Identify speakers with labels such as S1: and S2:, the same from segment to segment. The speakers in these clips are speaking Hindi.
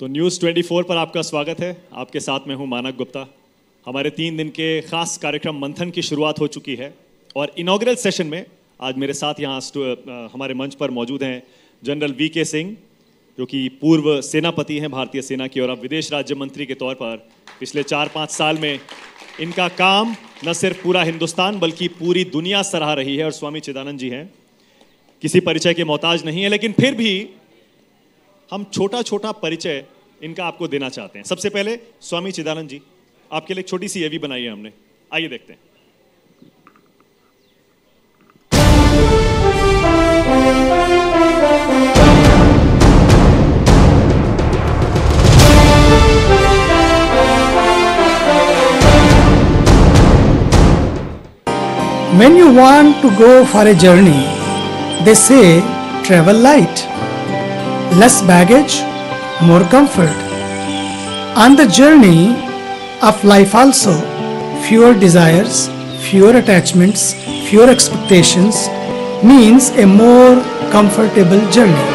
S1: तो न्यूज़ 24 पर आपका स्वागत है। आपके साथ में हूं मानक गुप्ता। हमारे 3 दिन के खास कार्यक्रम मंथन की शुरुआत हो चुकी है और इनॉग्रल सेशन में आज मेरे साथ यहाँ हमारे मंच पर मौजूद हैं जनरल वीके सिंह, जो कि पूर्व सेनापति हैं भारतीय सेना की, और अब विदेश राज्य मंत्री के तौर पर पिछले 4-5 साल में इनका काम न सिर्फ पूरा हिंदुस्तान बल्कि पूरी दुनिया सराह रही है। और स्वामी चिदानंद जी हैं, किसी परिचय के मोहताज नहीं है, लेकिन फिर भी हम छोटा छोटा परिचय इनका आपको देना चाहते हैं। सबसे पहले स्वामी चिदानंद जी, आपके लिए एक छोटी सी एवी बनाई है हमने, आइए देखते हैं।
S2: When you want to go for a journey, they say travel light. Less baggage, more comfort. On the journey of life also, fewer desires, fewer attachments, fewer expectations means a more comfortable journey.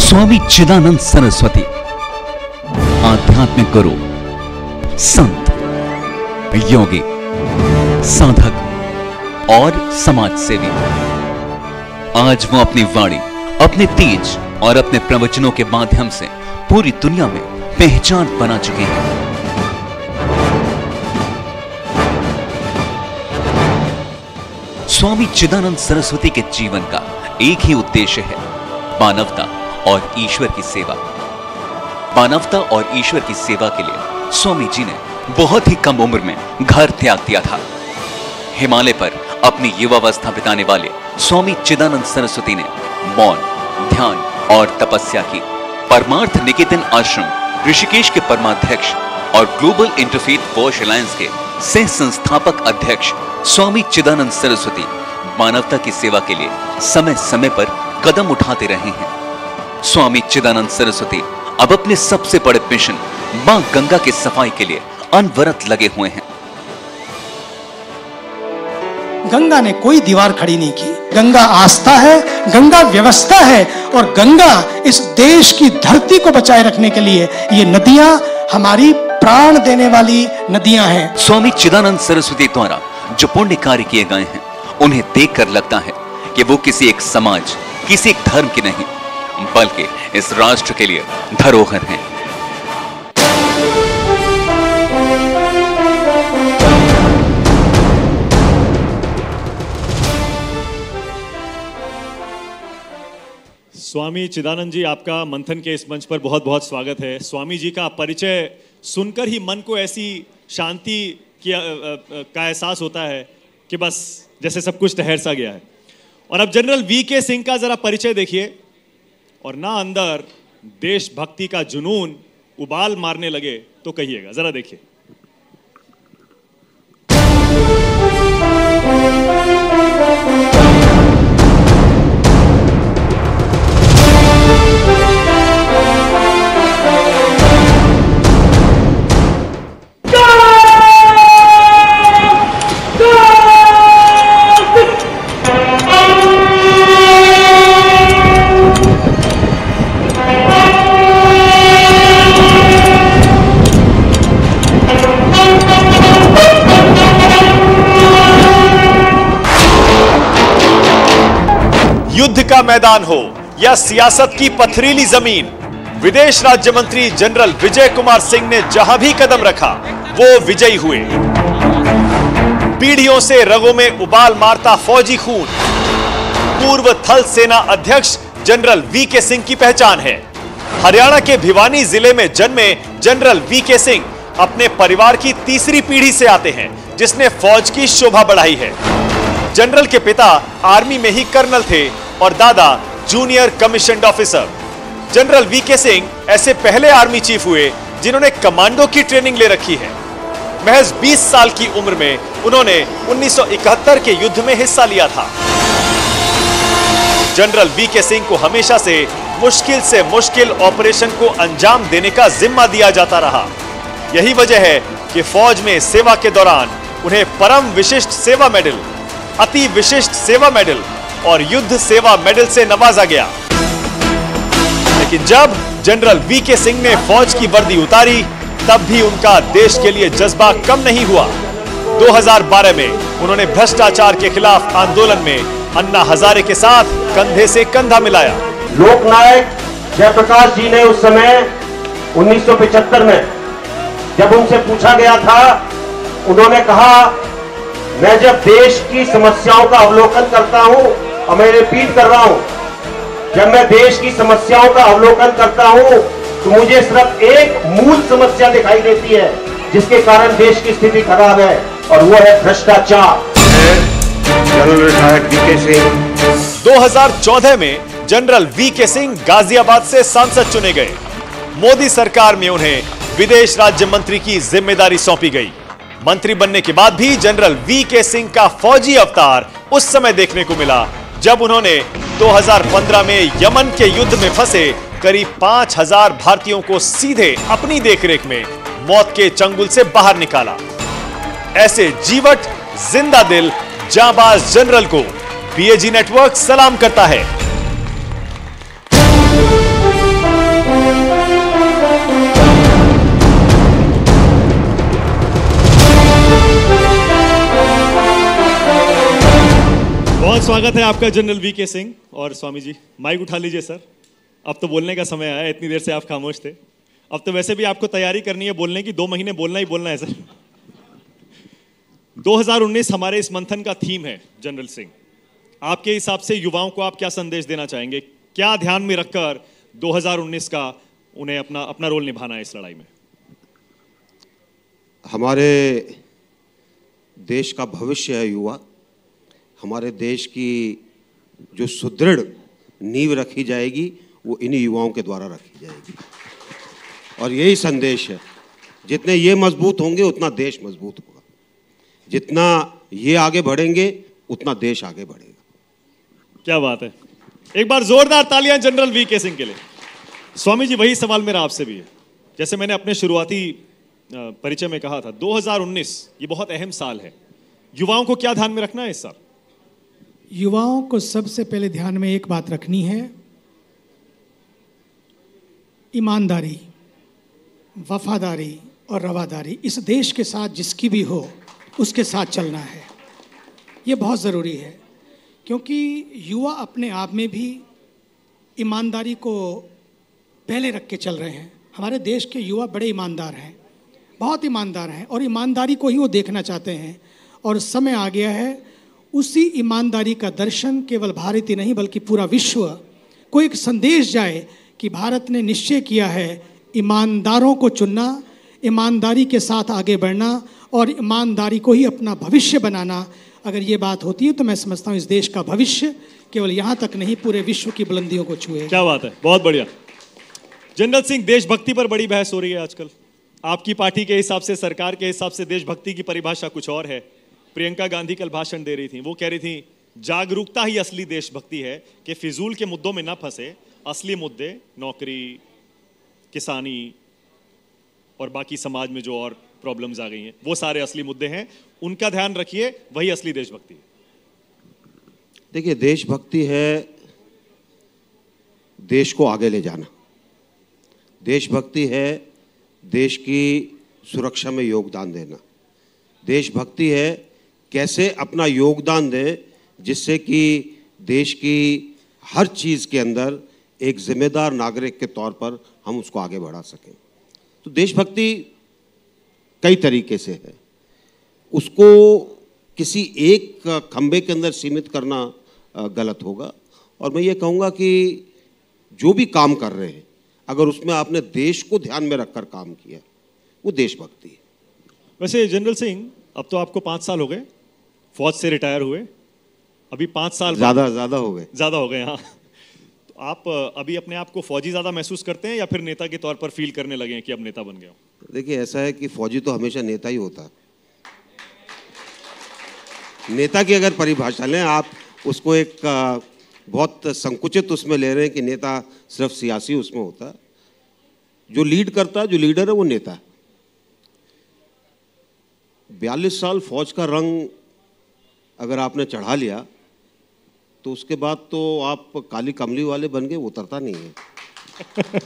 S3: Swami Chidanand Saraswati आध्यात्मिक गुरु, संत, योगी, साधक और समाज सेवी। आज वो अपनी वाणी, अपने तेज और अपने प्रवचनों के माध्यम से पूरी दुनिया में पहचान बना चुके हैं। स्वामी चिदानंद सरस्वती के जीवन का एक ही उद्देश्य है, मानवता और ईश्वर की सेवा। मानवता और ईश्वर की सेवा के लिए स्वामी जी ने बहुत ही कम उम्र में घर त्याग दिया था। हिमालय पर अपनी युवावस्था बिताने वाले स्वामी चिदानंद सरस्वती ने मौन, ध्यान और तपस्या की। परमार्थ निकेतन आश्रम ऋषिकेश के परमाध्यक्ष और ग्लोबल इंटरफेथ वॉश अलायंस के सह संस्थापक अध्यक्ष स्वामी चिदानंद सरस्वती मानवता की सेवा के लिए समय समय पर कदम उठाते रहे हैं। स्वामी चिदानंद सरस्वती अब अपने सबसे बड़े मिशन मां गंगा की सफाई के लिए अनवरत लगे हुए हैं।
S2: गंगा ने कोई दीवार खड़ी नहीं की। गंगा आस्था है, गंगा व्यवस्था है, और गंगा इस देश की धरती को बचाए रखने के लिए ये नदियां हमारी प्राण देने वाली नदियां हैं।
S3: स्वामी चिदानंद सरस्वती द्वारा जो पुण्य कार्य किए गए हैं, उन्हें देखकर लगता है कि वो किसी एक समाज, किसी एक धर्म की नहीं, बल्कि इस राष्ट्र के लिए धरोहर हैं।
S1: स्वामी चिदानंद जी, आपका मंथन के इस मंच पर बहुत बहुत स्वागत है। स्वामी जी का परिचय सुनकर ही मन को ऐसी शांति का एहसास होता है कि बस जैसे सब कुछ ठहर सा गया है। और अब जनरल वीके सिंह का जरा परिचय देखिए, और ना अंदर देशभक्ति का जुनून उबाल मारने लगे तो कहिएगा, जरा देखिए। युद्ध का मैदान हो या सियासत की पथरीली जमीन, विदेश राज्य मंत्री जनरल विजय कुमार सिंह ने जहां भी कदम रखा वो विजयी हुए। पीढ़ियों से रगों में उबाल मारता फौजी खून पूर्व थल सेना अध्यक्ष जनरल वीके सिंह की पहचान है। हरियाणा के भिवानी जिले में जन्मे जनरल वीके सिंह अपने परिवार की तीसरी पीढ़ी से आते हैं, जिसने फौज की शोभा बढ़ाई है। जनरल के पिता आर्मी में ही कर्नल थे और दादा junior commissioned officer. General VK Singh ऐसे पहले आर्मी चीफ हुए जिन्होंने कमांडो की ट्रेनिंग ले रखी है। महज 20 साल की उम्र में उन्होंने 1971 के युद्ध में हिस्सा लिया था। जनरल वीके सिंह को हमेशा से मुश्किल ऑपरेशन को अंजाम देने का जिम्मा दिया जाता रहा। यही वजह है कि फौज में सेवा के दौरान उन्हें परम विशिष्ट सेवा मेडल, अति विशिष्ट सेवा मेडल और युद्ध सेवा मेडल से नवाजा गया। लेकिन जब जनरल वीके सिंह ने फौज की वर्दी उतारी, तब भी उनका देश के लिए जज्बा कम नहीं हुआ। 2012 में उन्होंने भ्रष्टाचार के खिलाफ आंदोलन में अन्ना हजारे के साथ कंधे से कंधा मिलाया।
S4: लोकनायक जयप्रकाश जी ने उस समय 1975 में जब उनसे पूछा गया था, उन्होंने कहा, मैं जब देश की समस्याओं का अवलोकन करता हूं, और मैं रिपीट कर रहा हूं, जब मैं देश की समस्याओं का अवलोकन करता हूं तो मुझे सिर्फ एक मूल समस्या दिखाई देती है जिसके कारण देश की स्थिति खराब है, और वो है भ्रष्टाचार। जनरल विधायक वीके सिंह
S1: 2014 में जनरल वीके सिंह गाजियाबाद से सांसद चुने गए। मोदी सरकार में उन्हें विदेश राज्य मंत्री की जिम्मेदारी सौंपी गई। मंत्री बनने के बाद भी जनरल वीके सिंह का फौजी अवतार उस समय देखने को मिला जब उन्होंने 2015 में यमन के युद्ध में फंसे करीब 5000 भारतीयों को सीधे अपनी देखरेख में मौत के चंगुल से बाहर निकाला। ऐसे जीवट, जिंदा दिल, जांबाज जनरल को बीएजी नेटवर्क सलाम करता है। बहुत स्वागत है आपका जनरल वीके सिंह। और स्वामी जी, माइक उठा लीजिए सर, अब तो बोलने का समय आया। इतनी देर से आप खामोश थे, अब तो वैसे भी आपको तैयारी करनी है बोलने की, 2 महीने बोलना ही बोलना है सर। 2019 हमारे इस मंथन का थीम है जनरल सिंह। आपके हिसाब से युवाओं को आप क्या संदेश देना चाहेंगे? क्या ध्यान में रखकर 2019 का उन्हें अपना रोल निभाना है इस लड़ाई में?
S5: हमारे देश का भविष्य है युवा। हमारे देश की जो सुदृढ़ नींव रखी जाएगी वो इन्हीं युवाओं के द्वारा रखी जाएगी, और यही संदेश है। जितने ये मजबूत होंगे उतना देश मजबूत होगा, जितना ये आगे बढ़ेंगे उतना देश आगे बढ़ेगा।
S1: क्या बात है, एक बार जोरदार तालियां जनरल वीके सिंह के लिए। स्वामी जी, वही सवाल मेरा आपसे भी है। जैसे मैंने अपने शुरुआती परिचय में कहा था, 2019 ये बहुत अहम साल है। युवाओं को क्या ध्यान में रखना है इस साल?
S2: युवाओं को सबसे पहले ध्यान में एक बात रखनी है, ईमानदारी, वफादारी और रवादारी। इस देश के साथ जिसकी भी हो उसके साथ चलना है, ये बहुत ज़रूरी है। क्योंकि युवा अपने आप में भी ईमानदारी को पहले रख के चल रहे हैं। हमारे देश के युवा बड़े ईमानदार हैं, बहुत ईमानदार हैं, और ईमानदारी को ही वो देखना चाहते हैं। और समय आ गया है उसी ईमानदारी का दर्शन केवल भारत ही नहीं बल्कि पूरा विश्व को एक संदेश जाए कि भारत ने निश्चय किया है ईमानदारों को चुनना, ईमानदारी के साथ आगे बढ़ना और ईमानदारी को ही अपना भविष्य बनाना। अगर ये बात होती है तो मैं समझता हूँ इस देश का भविष्य केवल यहाँ तक नहीं पूरे विश्व की बुलंदियों को छुए।
S1: क्या बात है, बहुत बढ़िया। जनरल सिंह, देशभक्ति पर बड़ी बहस हो रही है आजकल। आपकी पार्टी के हिसाब से, सरकार के हिसाब से देशभक्ति की परिभाषा कुछ और है। प्रियंका गांधी कल भाषण दे रही थी, वो कह रही थी जागरूकता ही असली देशभक्ति है, कि फिजूल के मुद्दों में ना फंसे, असली मुद्दे नौकरी, किसानी और बाकी समाज में जो और प्रॉब्लम्स आ गई हैं वो सारे असली मुद्दे हैं, उनका ध्यान रखिए, वही असली देशभक्ति है।
S5: देखिए, देशभक्ति है देश को आगे ले जाना, देशभक्ति है देश की सुरक्षा में योगदान देना, देशभक्ति है कैसे अपना योगदान दें जिससे कि देश की हर चीज़ के अंदर एक जिम्मेदार नागरिक के तौर पर हम उसको आगे बढ़ा सकें। तो देशभक्ति कई तरीके से है, उसको किसी एक खंबे के अंदर सीमित करना गलत होगा। और मैं ये कहूँगा कि जो भी काम कर रहे हैं अगर उसमें आपने देश को ध्यान में रखकर काम किया वो देशभक्ति है।
S1: वैसे जनरल सिंह, अब तो आपको 5 साल हो गए फौज से रिटायर हुए, अभी 5 साल
S5: ज़्यादा हो गए।
S1: हाँ, तो आप अभी अपने आप को फौजी ज़्यादा महसूस करते हैं या फिर नेता के तौर पर फील करने लगे हैं कि अब नेता बन गया हूँ?
S5: देखिए, ऐसा है कि फौजी तो हमेशा नेता ही होता है। नेता की अगर परिभाषा लें आप, उसको एक बहुत संकुचित उसमें ले रहे हैं कि नेता सिर्फ सियासी उसमें होता है। जो लीड करता है, जो लीडर है, वो नेता है। 42 साल फौज का रंग अगर आपने चढ़ा लिया तो उसके बाद तो आप काली कमली वाले बन गए, वो उतरता नहीं है।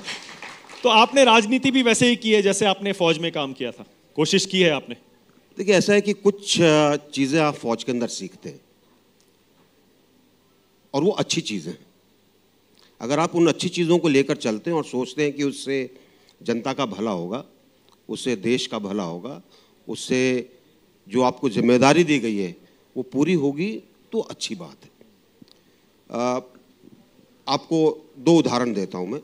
S1: तो आपने राजनीति भी वैसे ही की है जैसे आपने फौज में काम किया था, कोशिश की है आपने?
S5: देखिए, ऐसा है कि कुछ चीज़ें आप फौज के अंदर सीखते हैं और वो अच्छी चीज़ें हैं। अगर आप उन अच्छी चीज़ों को लेकर चलते हैं और सोचते हैं कि उससे जनता का भला होगा, उससे देश का भला होगा, उससे जो आपको जिम्मेदारी दी गई है वो पूरी होगी, तो अच्छी बात है। आपको दो उदाहरण देता हूं मैं।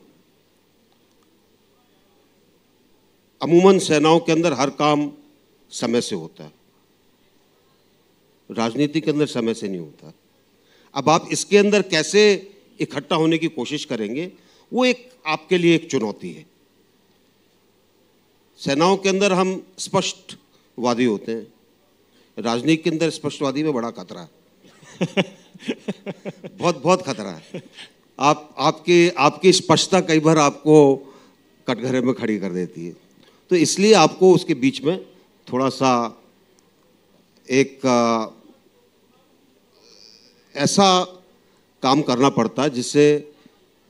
S5: अमूमन सेनाओं के अंदर हर काम समय से होता है, राजनीति के अंदर समय से नहीं होता। अब आप इसके अंदर कैसे इकट्ठा होने की कोशिश करेंगे, वो एक आपके लिए एक चुनौती है। सेनाओं के अंदर हम स्पष्टवादी होते हैं, राजनीति के अंदर स्पष्टवादी में बड़ा खतरा है। बहुत बहुत खतरा है। आपकी स्पष्टता कई बार आपको कटघरे में खड़ी कर देती है। तो इसलिए आपको उसके बीच में थोड़ा सा एक ऐसा काम करना पड़ता है जिससे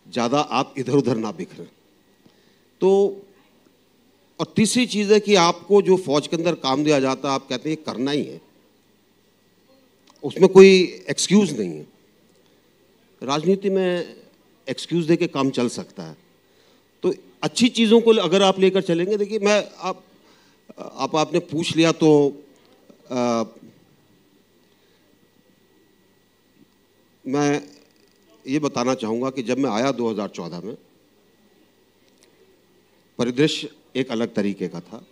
S5: ज़्यादा आप इधर उधर ना बिखरें। तो और तीसरी चीज़ है कि आपको जो फौज के अंदर काम दिया जाता है, आप कहते हैं ये करना ही है, उसमें कोई एक्सक्यूज़ नहीं है। राजनीति में एक्सक्यूज दे के काम चल सकता है। तो अच्छी चीज़ों को अगर आप लेकर चलेंगे, देखिए आपने पूछ लिया तो मैं ये बताना चाहूँगा कि जब मैं आया 2014 में, परिदृश्य एक अलग तरीके का था।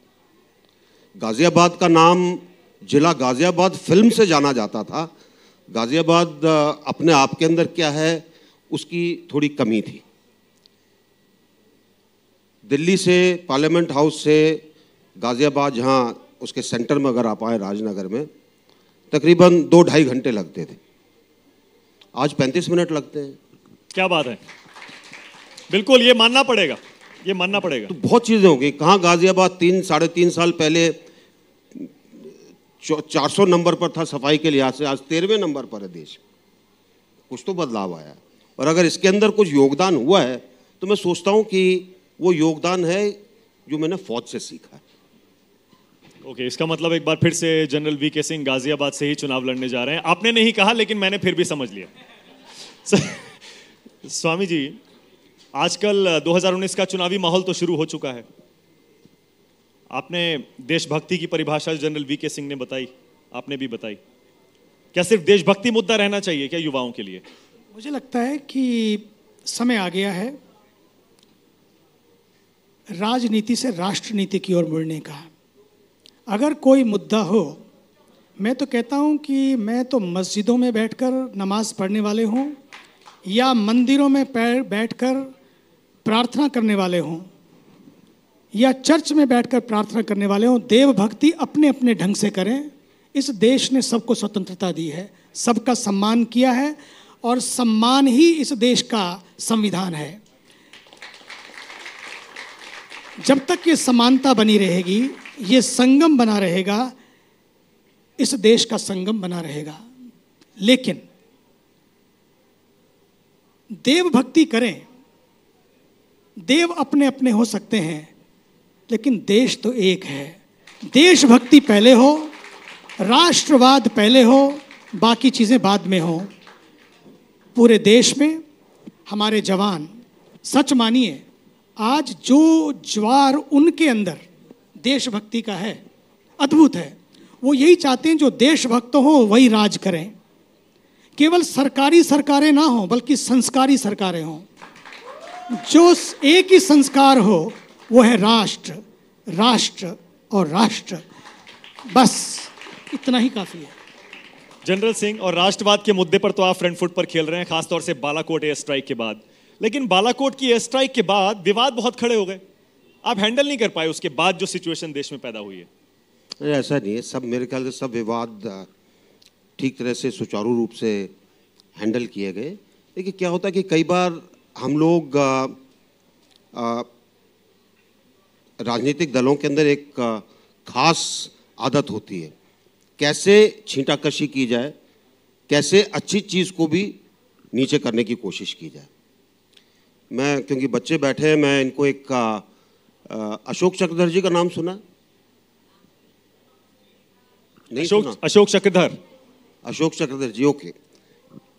S5: गाज़ियाबाद का नाम जिला गाज़ियाबाद फिल्म से जाना जाता था। गाज़ियाबाद अपने आप के अंदर क्या है, उसकी थोड़ी कमी थी। दिल्ली से, पार्लियामेंट हाउस से गाज़ियाबाद, जहाँ उसके सेंटर में अगर आप आए राजनगर में, तकरीबन 2-2.5 घंटे लगते थे। आज 35 मिनट लगते हैं।
S1: क्या बात है, बिल्कुल, ये मानना पड़ेगा, ये मानना पड़ेगा।
S5: तो बहुत चीज़ें हो गई। कहाँ गाज़ियाबाद 3-3.5 साल पहले 400 नंबर पर था सफाई के लिहाज से, आज 13वें नंबर पर है देश। कुछ तो बदलाव आया। और अगर इसके अंदर कुछ योगदान हुआ है तो मैं सोचता हूँ कि वो योगदान है जो मैंने फौज से सीखा है।
S1: ओके, इसका मतलब एक बार फिर से जनरल वीके सिंह गाजियाबाद से ही चुनाव लड़ने जा रहे हैं। आपने नहीं कहा, लेकिन मैंने फिर भी समझ लिया। स्वामी जी, आजकल 2019 का चुनावी माहौल तो शुरू हो चुका है। आपने देशभक्ति की परिभाषा जनरल वीके सिंह ने बताई, आपने भी बताई। क्या सिर्फ देशभक्ति मुद्दा रहना चाहिए क्या युवाओं के लिए?
S2: मुझे लगता है कि समय आ गया है राजनीति से राष्ट्रनीति की ओर मुड़ने का। अगर कोई मुद्दा हो, मैं तो कहता हूं कि मैं तो मस्जिदों में बैठकर नमाज पढ़ने वाले हों या मंदिरों में बैठकर प्रार्थना करने वाले हों या चर्च में बैठकर प्रार्थना करने वाले हों, देवभक्ति अपने अपने ढंग से करें। इस देश ने सबको स्वतंत्रता दी है, सबका सम्मान किया है और सम्मान ही इस देश का संविधान है। जब तक ये समानता बनी रहेगी, ये संगम बना रहेगा, इस देश का संगम बना रहेगा। लेकिन देवभक्ति करें, देव अपने अपने हो सकते हैं, लेकिन देश तो एक है। देशभक्ति पहले हो, राष्ट्रवाद पहले हो, बाकी चीज़ें बाद में हो। पूरे देश में हमारे जवान, सच मानिए, आज जो ज्वार उनके अंदर देशभक्ति का है, अद्भुत है। वो यही चाहते हैं जो देशभक्त हो वही राज करें। केवल सरकारी सरकारें ना हो, बल्कि संस्कारी सरकारें हों। जो एक ही संस्कार हो वो है राष्ट्र, राष्ट्र और राष्ट्र। बस इतना ही काफ़ी है।
S1: जनरल सिंह, और राष्ट्रवाद के मुद्दे पर तो आप फ्रंट फुट पर खेल रहे हैं, खासतौर से बालाकोट एयर स्ट्राइक के बाद। लेकिन बालाकोट की एयर स्ट्राइक के बाद विवाद बहुत खड़े हो गए, आप हैंडल नहीं कर पाए उसके बाद जो सिचुएशन देश में पैदा हुई है।
S5: ऐसा नहीं है, सब मेरे ख्याल से सब विवाद ठीक तरह से सुचारू रूप से हैंडल किए गए। देखिए क्या होता है कि कई बार हम लोग राजनीतिक दलों के अंदर एक खास आदत होती है, कैसे छींटाकशी की जाए, कैसे अच्छी चीज़ को भी नीचे करने की कोशिश की जाए। मैं, क्योंकि बच्चे बैठे हैं, मैं इनको एक अशोक चक्रधर जी का नाम सुना? नहीं सुना?
S1: अशोक चक्रधर,
S5: अशोक चक्रधर जी, ओके।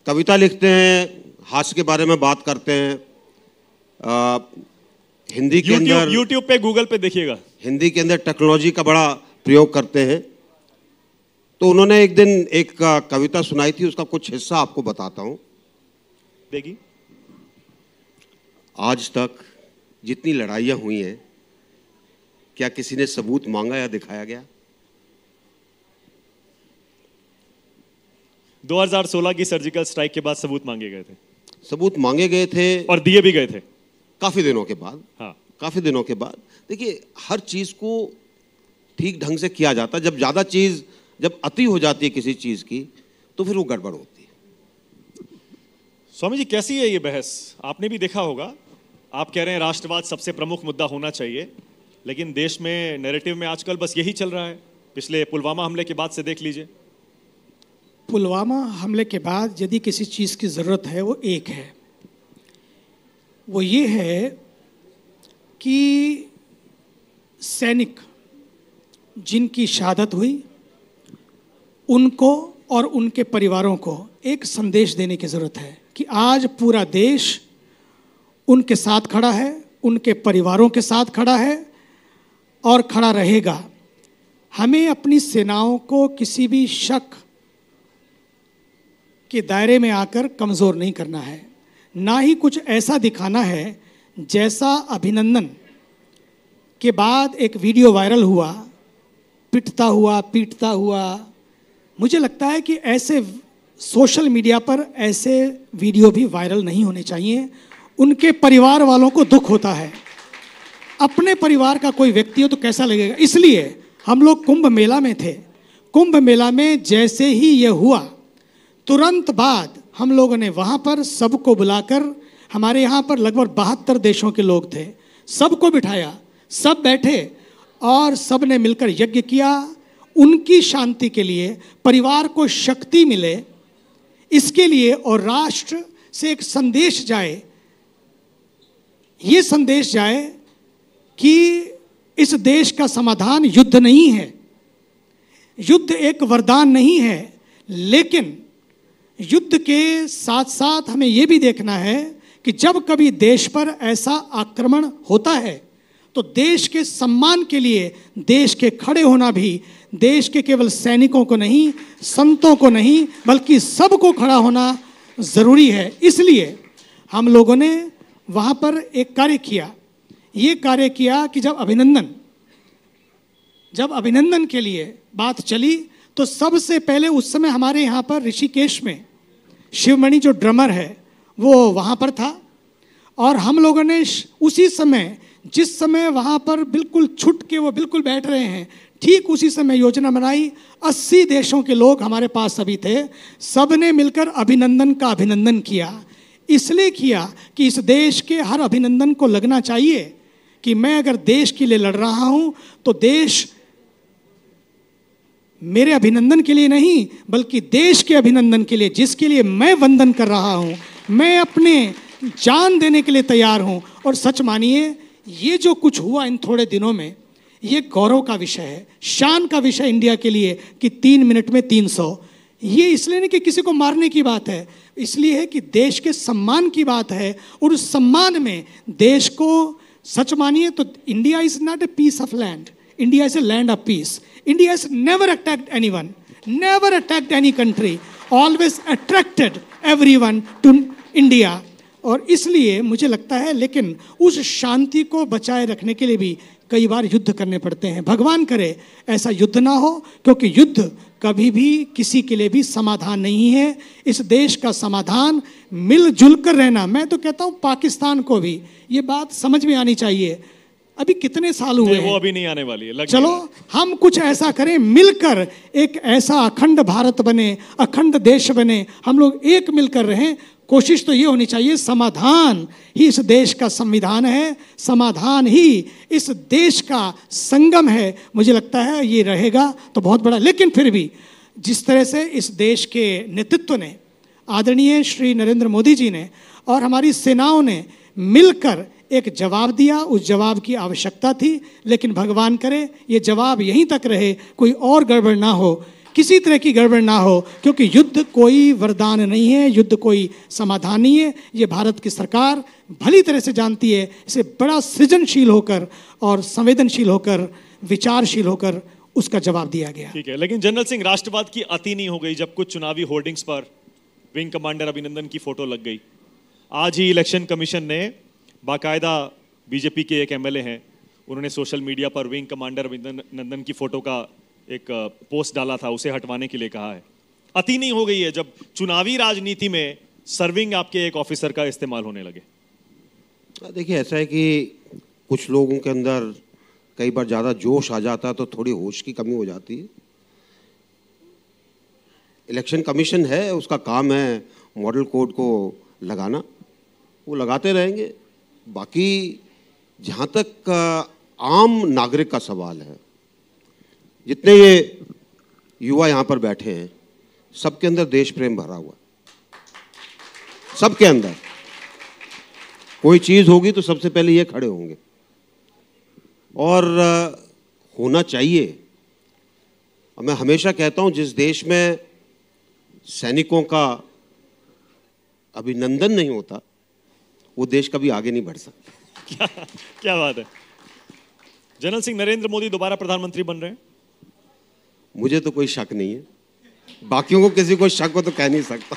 S5: कविता लिखते हैं, हास्य के बारे में बात करते हैं, हिंदी के अंदर,
S1: यूट्यूब पे, गूगल पे देखिएगा,
S5: हिंदी के अंदर टेक्नोलॉजी का बड़ा प्रयोग करते हैं। तो उन्होंने एक दिन एक कविता सुनाई थी, उसका कुछ हिस्सा आपको बताता हूं।
S1: देखिए,
S5: आज तक जितनी लड़ाइयां हुई हैं, क्या किसी ने सबूत मांगा या दिखाया गया?
S1: 2016 की सर्जिकल स्ट्राइक के बाद सबूत मांगे गए थे।
S5: सबूत मांगे गए थे
S1: और दिए भी गए थे
S5: काफी दिनों के बाद।
S1: हाँ,
S5: काफी दिनों के बाद। देखिए, हर चीज को ठीक ढंग से किया जाता है। जब ज्यादा चीज, जब अति हो जाती है किसी चीज की, तो फिर वो गड़बड़ होती है।
S1: स्वामी जी, कैसी है ये बहस? आपने भी देखा होगा, आप कह रहे हैं राष्ट्रवाद सबसे प्रमुख मुद्दा होना चाहिए, लेकिन देश में नैरेटिव में आजकल बस यही चल रहा है। पिछले पुलवामा हमले के बाद से देख लीजिए।
S2: पुलवामा हमले के बाद यदि किसी चीज़ की ज़रूरत है, वो एक है, वो ये है कि सैनिक जिनकी शहादत हुई, उनको और उनके परिवारों को एक संदेश देने की ज़रूरत है कि आज पूरा देश उनके साथ खड़ा है, उनके परिवारों के साथ खड़ा है और खड़ा रहेगा। हमें अपनी सेनाओं को किसी भी शक के दायरे में आकर कमज़ोर नहीं करना है, ना ही कुछ ऐसा दिखाना है जैसा अभिनंदन के बाद एक वीडियो वायरल हुआ, पीटता हुआ। मुझे लगता है कि ऐसे सोशल मीडिया पर ऐसे वीडियो भी वायरल नहीं होने चाहिए। उनके परिवार वालों को दुख होता है, अपने परिवार का कोई व्यक्ति हो तो कैसा लगेगा। इसलिए हम लोग कुंभ मेला में थे। कुंभ मेला में जैसे ही ये हुआ, तुरंत बाद हम लोगों ने वहाँ पर सबको बुलाकर, हमारे यहाँ पर लगभग 72 देशों के लोग थे, सबको बिठाया, सब बैठे और सब ने मिलकर यज्ञ किया उनकी शांति के लिए, परिवार को शक्ति मिले इसके लिए, और राष्ट्र से एक संदेश जाए, ये संदेश जाए कि इस देश का समाधान युद्ध नहीं है, युद्ध एक वरदान नहीं है, लेकिन युद्ध के साथ साथ हमें यह भी देखना है कि जब कभी देश पर ऐसा आक्रमण होता है तो देश के सम्मान के लिए देश के खड़े होना भी, देश के केवल सैनिकों को नहीं, संतों को नहीं, बल्कि सबको खड़ा होना ज़रूरी है। इसलिए हम लोगों ने वहाँ पर एक कार्य किया, ये कार्य किया कि जब अभिनंदन के लिए बात चली तो सबसे पहले उस समय हमारे यहाँ पर ऋषिकेश में शिवमणि जो ड्रमर है वो वहाँ पर था, और हम लोगों ने उसी समय, जिस समय वहाँ पर बिल्कुल छुट के वो बिल्कुल बैठ रहे हैं, ठीक उसी समय योजना बनाई। 80 देशों के लोग हमारे पास अभी थे, सब ने मिलकर अभिनंदन का अभिनंदन किया। इसलिए किया कि इस देश के हर अभिनंदन को लगना चाहिए कि मैं अगर देश के लिए लड़ रहा हूँ तो देश मेरे अभिनंदन के लिए नहीं, बल्कि देश के अभिनंदन के लिए, जिसके लिए मैं वंदन कर रहा हूँ, मैं अपने जान देने के लिए तैयार हूँ। और सच मानिए, ये जो कुछ हुआ इन थोड़े दिनों में, ये गौरव का विषय है, शान का विषय इंडिया के लिए कि 3 मिनट में 300। ये इसलिए नहीं कि किसी को मारने की बात है, इसलिए है कि देश के सम्मान की बात है, और उस सम्मान में देश को, सच मानिए तो India is not a piece of land, India is a land of peace. India has never attacked anyone, never attacked any country, always attracted everyone to India। और इसलिए मुझे लगता है, लेकिन उस शांति को बचाए रखने के लिए भी कई बार युद्ध करने पड़ते हैं। भगवान करे ऐसा युद्ध ना हो, क्योंकि युद्ध कभी भी किसी के लिए भी समाधान नहीं है। इस देश का समाधान मिलजुल कर रहना। मैं तो कहता हूँ पाकिस्तान को भी ये बात समझ में आनी चाहिए। अभी कितने साल हुए हैं,
S1: वो अभी नहीं आने वाली है,
S2: चलो हम कुछ ऐसा करें, मिलकर एक ऐसा अखंड भारत बने, अखंड देश बने, हम लोग एक मिलकर रहें। कोशिश तो ये होनी चाहिए, समाधान ही इस देश का संविधान है, समाधान ही इस देश का संगम है। मुझे लगता है ये रहेगा तो बहुत बड़ा। लेकिन फिर भी जिस तरह से इस देश के नेतृत्व ने आदरणीय श्री नरेंद्र मोदी जी ने और हमारी सेनाओं ने मिलकर एक जवाब दिया। उस जवाब की आवश्यकता थी, लेकिन भगवान करे ये जवाब यहीं तक रहे, कोई और गड़बड़ ना हो, किसी तरह की गड़बड़ ना हो, क्योंकि युद्ध कोई वरदान नहीं है, युद्ध कोई समाधान नहीं है। ये भारत की सरकार भली तरह से जानती है। इसे बड़ा सृजनशील होकर और संवेदनशील होकर, विचारशील होकर उसका जवाब दिया गया।
S1: ठीक है, लेकिन जनरल सिंह, राष्ट्रवाद की अति नहीं हो गई जब कुछ चुनावी होर्डिंग्स पर विंग कमांडर अभिनंदन की फोटो लग गई? आज ही इलेक्शन कमीशन ने बाकायदा, बीजेपी के एक एमएलए हैं, उन्होंने सोशल मीडिया पर विंग कमांडर अभिनंदन की फोटो का एक पोस्ट डाला था, उसे हटवाने के लिए कहा है। अति नहीं हो गई है जब चुनावी राजनीति में सर्विंग आपके एक ऑफिसर का इस्तेमाल होने लगे?
S5: देखिए, ऐसा है कि कुछ लोगों के अंदर कई बार ज़्यादा जोश आ जाता है तो थोड़ी होश की कमी हो जाती है। इलेक्शन कमीशन है, उसका काम है मॉडल कोड को लगाना, वो लगाते रहेंगे। बाकी जहाँ तक आम नागरिक का सवाल है, जितने ये युवा यहाँ पर बैठे हैं, सबके अंदर देश प्रेम भरा हुआ, सबके अंदर कोई चीज़ होगी तो सबसे पहले ये खड़े होंगे और होना चाहिए। और मैं हमेशा कहता हूँ, जिस देश में सैनिकों का अभिनंदन नहीं होता, वो देश कभी आगे नहीं बढ़ सकता।
S1: क्या बात है। जनरल सिंह, नरेंद्र मोदी दोबारा प्रधानमंत्री बन रहे हैं?
S5: मुझे तो कोई शक नहीं है, बाकियों को किसी को शक हो तो कह नहीं सकता।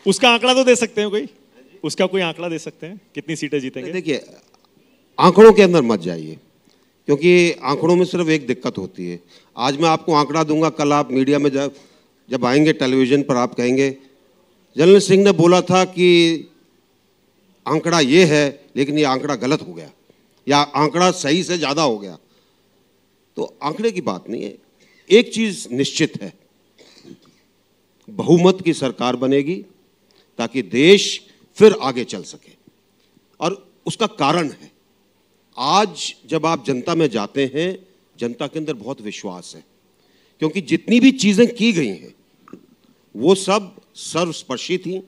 S1: उसका आंकड़ा तो दे सकते हैं, कोई उसका कोई आंकड़ा दे सकते हैं, कितनी सीटें जीतेंगे?
S5: देखिए, आंकड़ों के अंदर मत जाइए, क्योंकि आंकड़ों में सिर्फ एक दिक्कत होती है। आज मैं आपको आंकड़ा दूंगा, कल आप मीडिया में जब आएंगे टेलीविजन पर, आप कहेंगे जनरल सिंह ने बोला था कि आंकड़ा ये है, लेकिन ये आंकड़ा गलत हो गया, या आंकड़ा सही से ज़्यादा हो गया। तो आंकड़े की बात नहीं है। एक चीज़ निश्चित है, बहुमत की सरकार बनेगी ताकि देश फिर आगे चल सके। और उसका कारण है, आज जब आप जनता में जाते हैं, जनता के अंदर बहुत विश्वास है, क्योंकि जितनी भी चीज़ें की गई हैं वो सब सर्वस्पर्शी थी,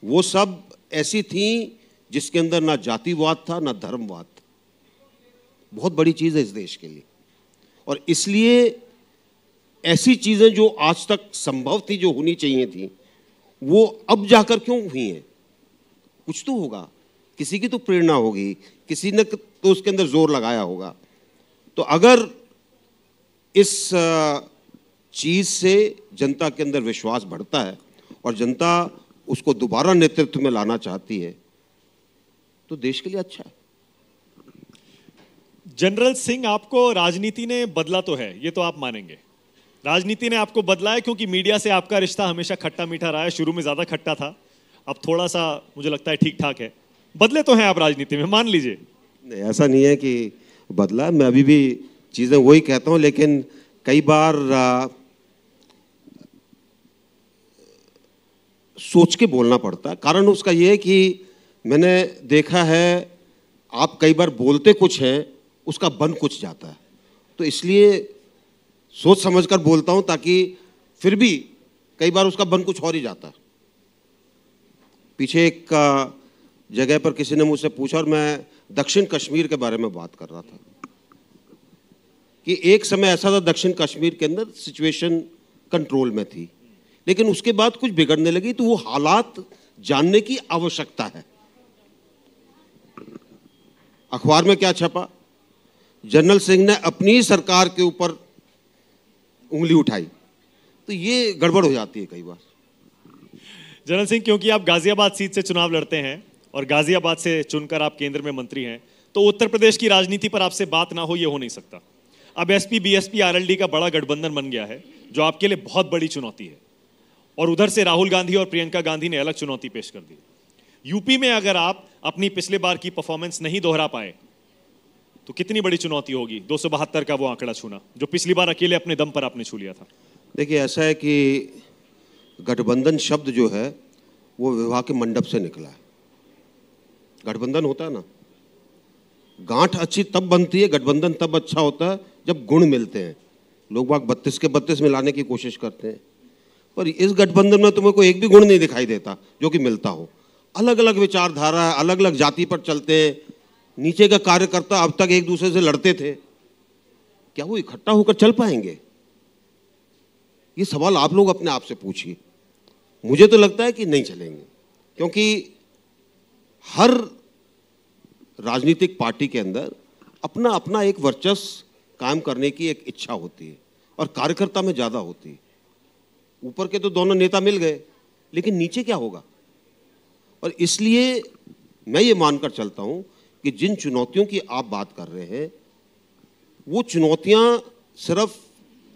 S5: वो सब ऐसी थी जिसके अंदर ना जातिवाद था ना धर्मवाद था। बहुत बड़ी चीज़ है इस देश के लिए, और इसलिए ऐसी चीज़ें जो आज तक संभव थी, जो होनी चाहिए थी, वो अब जाकर क्यों हुई हैं? कुछ तो होगा, किसी की तो प्रेरणा होगी, किसी ने तो उसके अंदर जोर लगाया होगा। तो अगर इस चीज़ से जनता के अंदर विश्वास बढ़ता है और जनता उसको दोबारा नेतृत्व में लाना चाहती है, तो देश के लिए अच्छा है।
S1: जनरल सिंह, आपको राजनीति ने बदला तो है, ये तो आप मानेंगे। राजनीति ने आपको बदला है, क्योंकि मीडिया से आपका रिश्ता हमेशा खट्टा मीठा रहा है। शुरू में ज़्यादा खट्टा था, अब थोड़ा सा मुझे लगता है ठीक ठाक है। बदले तो हैं आप राजनीति में, मान लीजिए।
S5: नहीं, ऐसा नहीं है कि बदला, मैं अभी भी चीज़ें वही कहता हूँ, लेकिन कई बार सोच के बोलना पड़ता है। कारण उसका ये है कि मैंने देखा है, आप कई बार बोलते कुछ हैं, उसका बन कुछ जाता है, तो इसलिए सोच समझकर बोलता हूं, ताकि फिर भी कई बार उसका बन कुछ और ही जाता है। पीछे एक जगह पर किसी ने मुझसे पूछा, और मैं दक्षिण कश्मीर के बारे में बात कर रहा था, कि एक समय ऐसा था दक्षिण कश्मीर के अंदर सिचुएशन कंट्रोल में थी, लेकिन उसके बाद कुछ बिगड़ने लगी, तो वो हालात जानने की आवश्यकता है। अखबार में क्या छपा? जनरल सिंह ने अपनी सरकार के ऊपर उंगली उठाई, तो ये गड़बड़ हो जाती है कई बार।
S1: जनरल सिंह, क्योंकि आप गाजियाबाद सीट से चुनाव लड़ते हैं और गाजियाबाद से चुनकर आप केंद्र में मंत्री हैं, तो उत्तर प्रदेश की राजनीति पर आपसे बात ना हो, ये हो नहीं सकता। अब एसपी, बीएसपी, आरएलडी का बड़ा गठबंधन बन गया है, जो आपके लिए बहुत बड़ी चुनौती है, और उधर से राहुल गांधी और प्रियंका गांधी ने अलग चुनौती पेश कर दी। यूपी में अगर आप अपनी पिछले बार की परफॉर्मेंस नहीं दोहरा पाए, तो कितनी बड़ी चुनौती होगी 272 का वो आंकड़ा छूना, जो पिछली बार अकेले अपने दम पर आपने छू लिया था।
S5: देखिए, ऐसा है कि गठबंधन शब्द जो है वो विवाह के मंडप से निकला है। गठबंधन होता है ना, गांठ अच्छी तब बनती है, गठबंधन तब अच्छा होता है जब गुण मिलते हैं। लोग बाग 32 के 32 मिलाने की कोशिश करते हैं, पर इस गठबंधन में तुम्हें कोई एक भी गुण नहीं दिखाई देता जो कि मिलता हो। अलग अलग विचारधारा, अलग अलग जाति पर चलते हैं। नीचे का कार्यकर्ता अब तक एक दूसरे से लड़ते थे, क्या वो इकट्ठा होकर चल पाएंगे? ये सवाल आप लोग अपने आप से पूछिए। मुझे तो लगता है कि नहीं चलेंगे, क्योंकि हर राजनीतिक पार्टी के अंदर अपना अपना एक वर्चस्व कायम करने की एक इच्छा होती है और कार्यकर्ता में ज्यादा होती है। ऊपर के तो दोनों नेता मिल गए, लेकिन नीचे क्या होगा? और इसलिए मैं ये मानकर चलता हूं कि जिन चुनौतियों की आप बात कर रहे हैं, वो चुनौतियां सिर्फ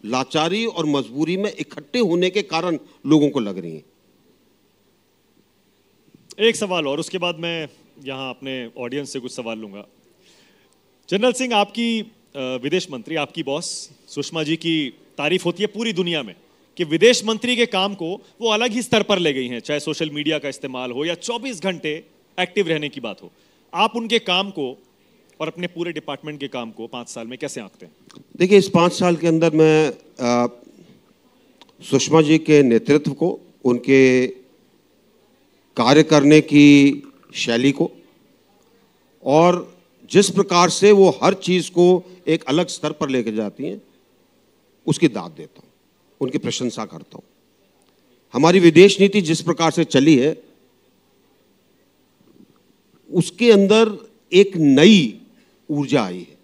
S5: लाचारी और मजबूरी में इकट्ठे होने के कारण लोगों को लग रही हैं।
S1: एक सवाल और, उसके बाद मैं यहाँ अपने ऑडियंस से कुछ सवाल लूंगा। जनरल सिंह, आपकी विदेश मंत्री, आपकी बॉस सुषमा जी की तारीफ होती है पूरी दुनिया में कि विदेश मंत्री के काम को वो अलग ही स्तर पर ले गई हैं, चाहे सोशल मीडिया का इस्तेमाल हो या 24 घंटे एक्टिव रहने की बात हो। आप उनके काम को और अपने पूरे डिपार्टमेंट के काम को 5 साल में कैसे आंकते हैं?
S5: देखिए, इस 5 साल के अंदर मैं सुषमा जी के नेतृत्व को, उनके कार्य करने की शैली को, और जिस प्रकार से वो हर चीज को एक अलग स्तर पर लेकर जाती हैं, उसकी दाद देता हूं, उनकी प्रशंसा करता हूं। हमारी विदेश नीति जिस प्रकार से चली है, उसके अंदर एक नई ऊर्जा आई है।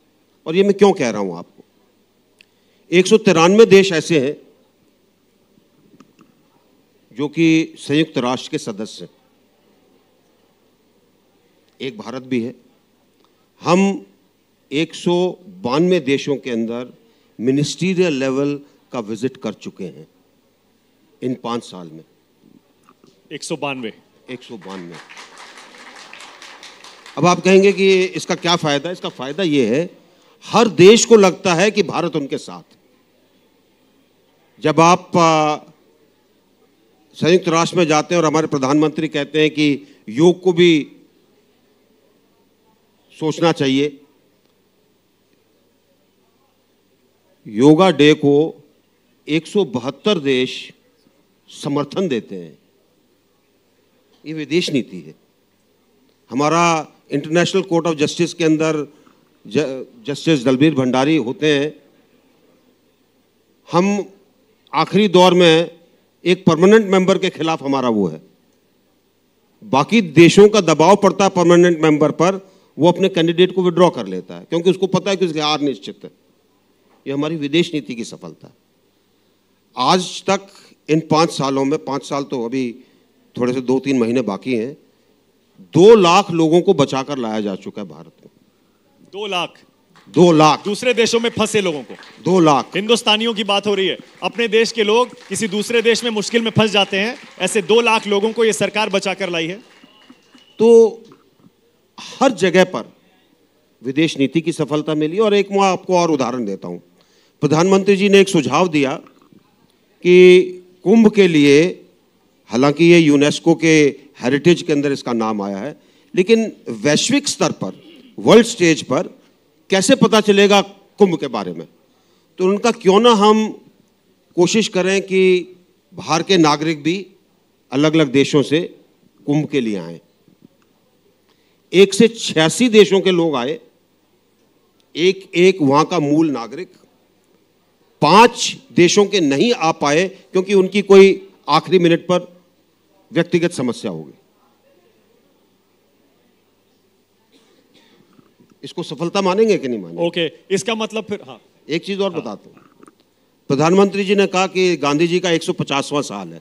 S5: और ये मैं क्यों कह रहा हूं आपको? 193 देश ऐसे हैं जो कि संयुक्त राष्ट्र के सदस्य हैं, एक भारत भी है। हम 192 देशों के अंदर मिनिस्ट्रियल लेवल का विजिट कर चुके हैं इन 5 साल में। 192। अब आप कहेंगे कि इसका क्या फायदा है? इसका फायदा यह है, हर देश को लगता है कि भारत उनके साथ। जब आप संयुक्त राष्ट्र में जाते हैं और हमारे प्रधानमंत्री कहते हैं कि योग को भी सोचना चाहिए, योगा डे को 172 देश समर्थन देते हैं। ये विदेश नीति है। हमारा इंटरनेशनल कोर्ट ऑफ जस्टिस के अंदर जस्टिस दलबीर भंडारी होते हैं। हम आखिरी दौर में एक परमानेंट मेंबर के खिलाफ हमारा वो है। बाकी देशों का दबाव पड़ता है परमानेंट मेंबर पर, वो अपने कैंडिडेट को विड्रॉ कर लेता है, क्योंकि उसको पता है कि उसकी हार निश्चित है। ये हमारी विदेश नीति की सफलता है। आज तक इन 5 सालों में, 5 साल तो अभी थोड़े से 2-3 महीने बाकी हैं, 2 लाख लोगों को बचाकर लाया जा चुका है भारत में।
S1: 2 लाख?
S5: 2 लाख
S1: दूसरे देशों में फंसे लोगों को?
S5: 2 लाख
S1: हिंदुस्तानियों की बात हो रही है। अपने देश के लोग किसी दूसरे देश में मुश्किल में फंस जाते हैं, ऐसे 2 लाख लोगों को ये सरकार बचाकर लाई है।
S5: तो हर जगह पर विदेश नीति की सफलता मिली। और एक मैं आपको और उदाहरण देता हूं। प्रधानमंत्री जी ने एक सुझाव दिया कि कुंभ के लिए, हालांकि ये यूनेस्को के हेरिटेज के अंदर इसका नाम आया है, लेकिन वैश्विक स्तर पर, वर्ल्ड स्टेज पर कैसे पता चलेगा कुंभ के बारे में? तो उनका क्यों ना हम कोशिश करें कि बाहर के नागरिक भी अलग अलग देशों से कुंभ के लिए आए। 1 से 86 देशों के लोग आए, एक वहां का मूल नागरिक। 5 देशों के नहीं आ पाए क्योंकि उनकी कोई आखिरी मिनट पर व्यक्तिगत समस्या हो गई। इसको सफलता मानेंगे कि नहीं मानेंगे?
S1: ओके, इसका मतलब फिर हाँ,
S5: एक चीज और बताता हूं। प्रधानमंत्री जी ने कहा कि गांधी जी का 150वां साल है,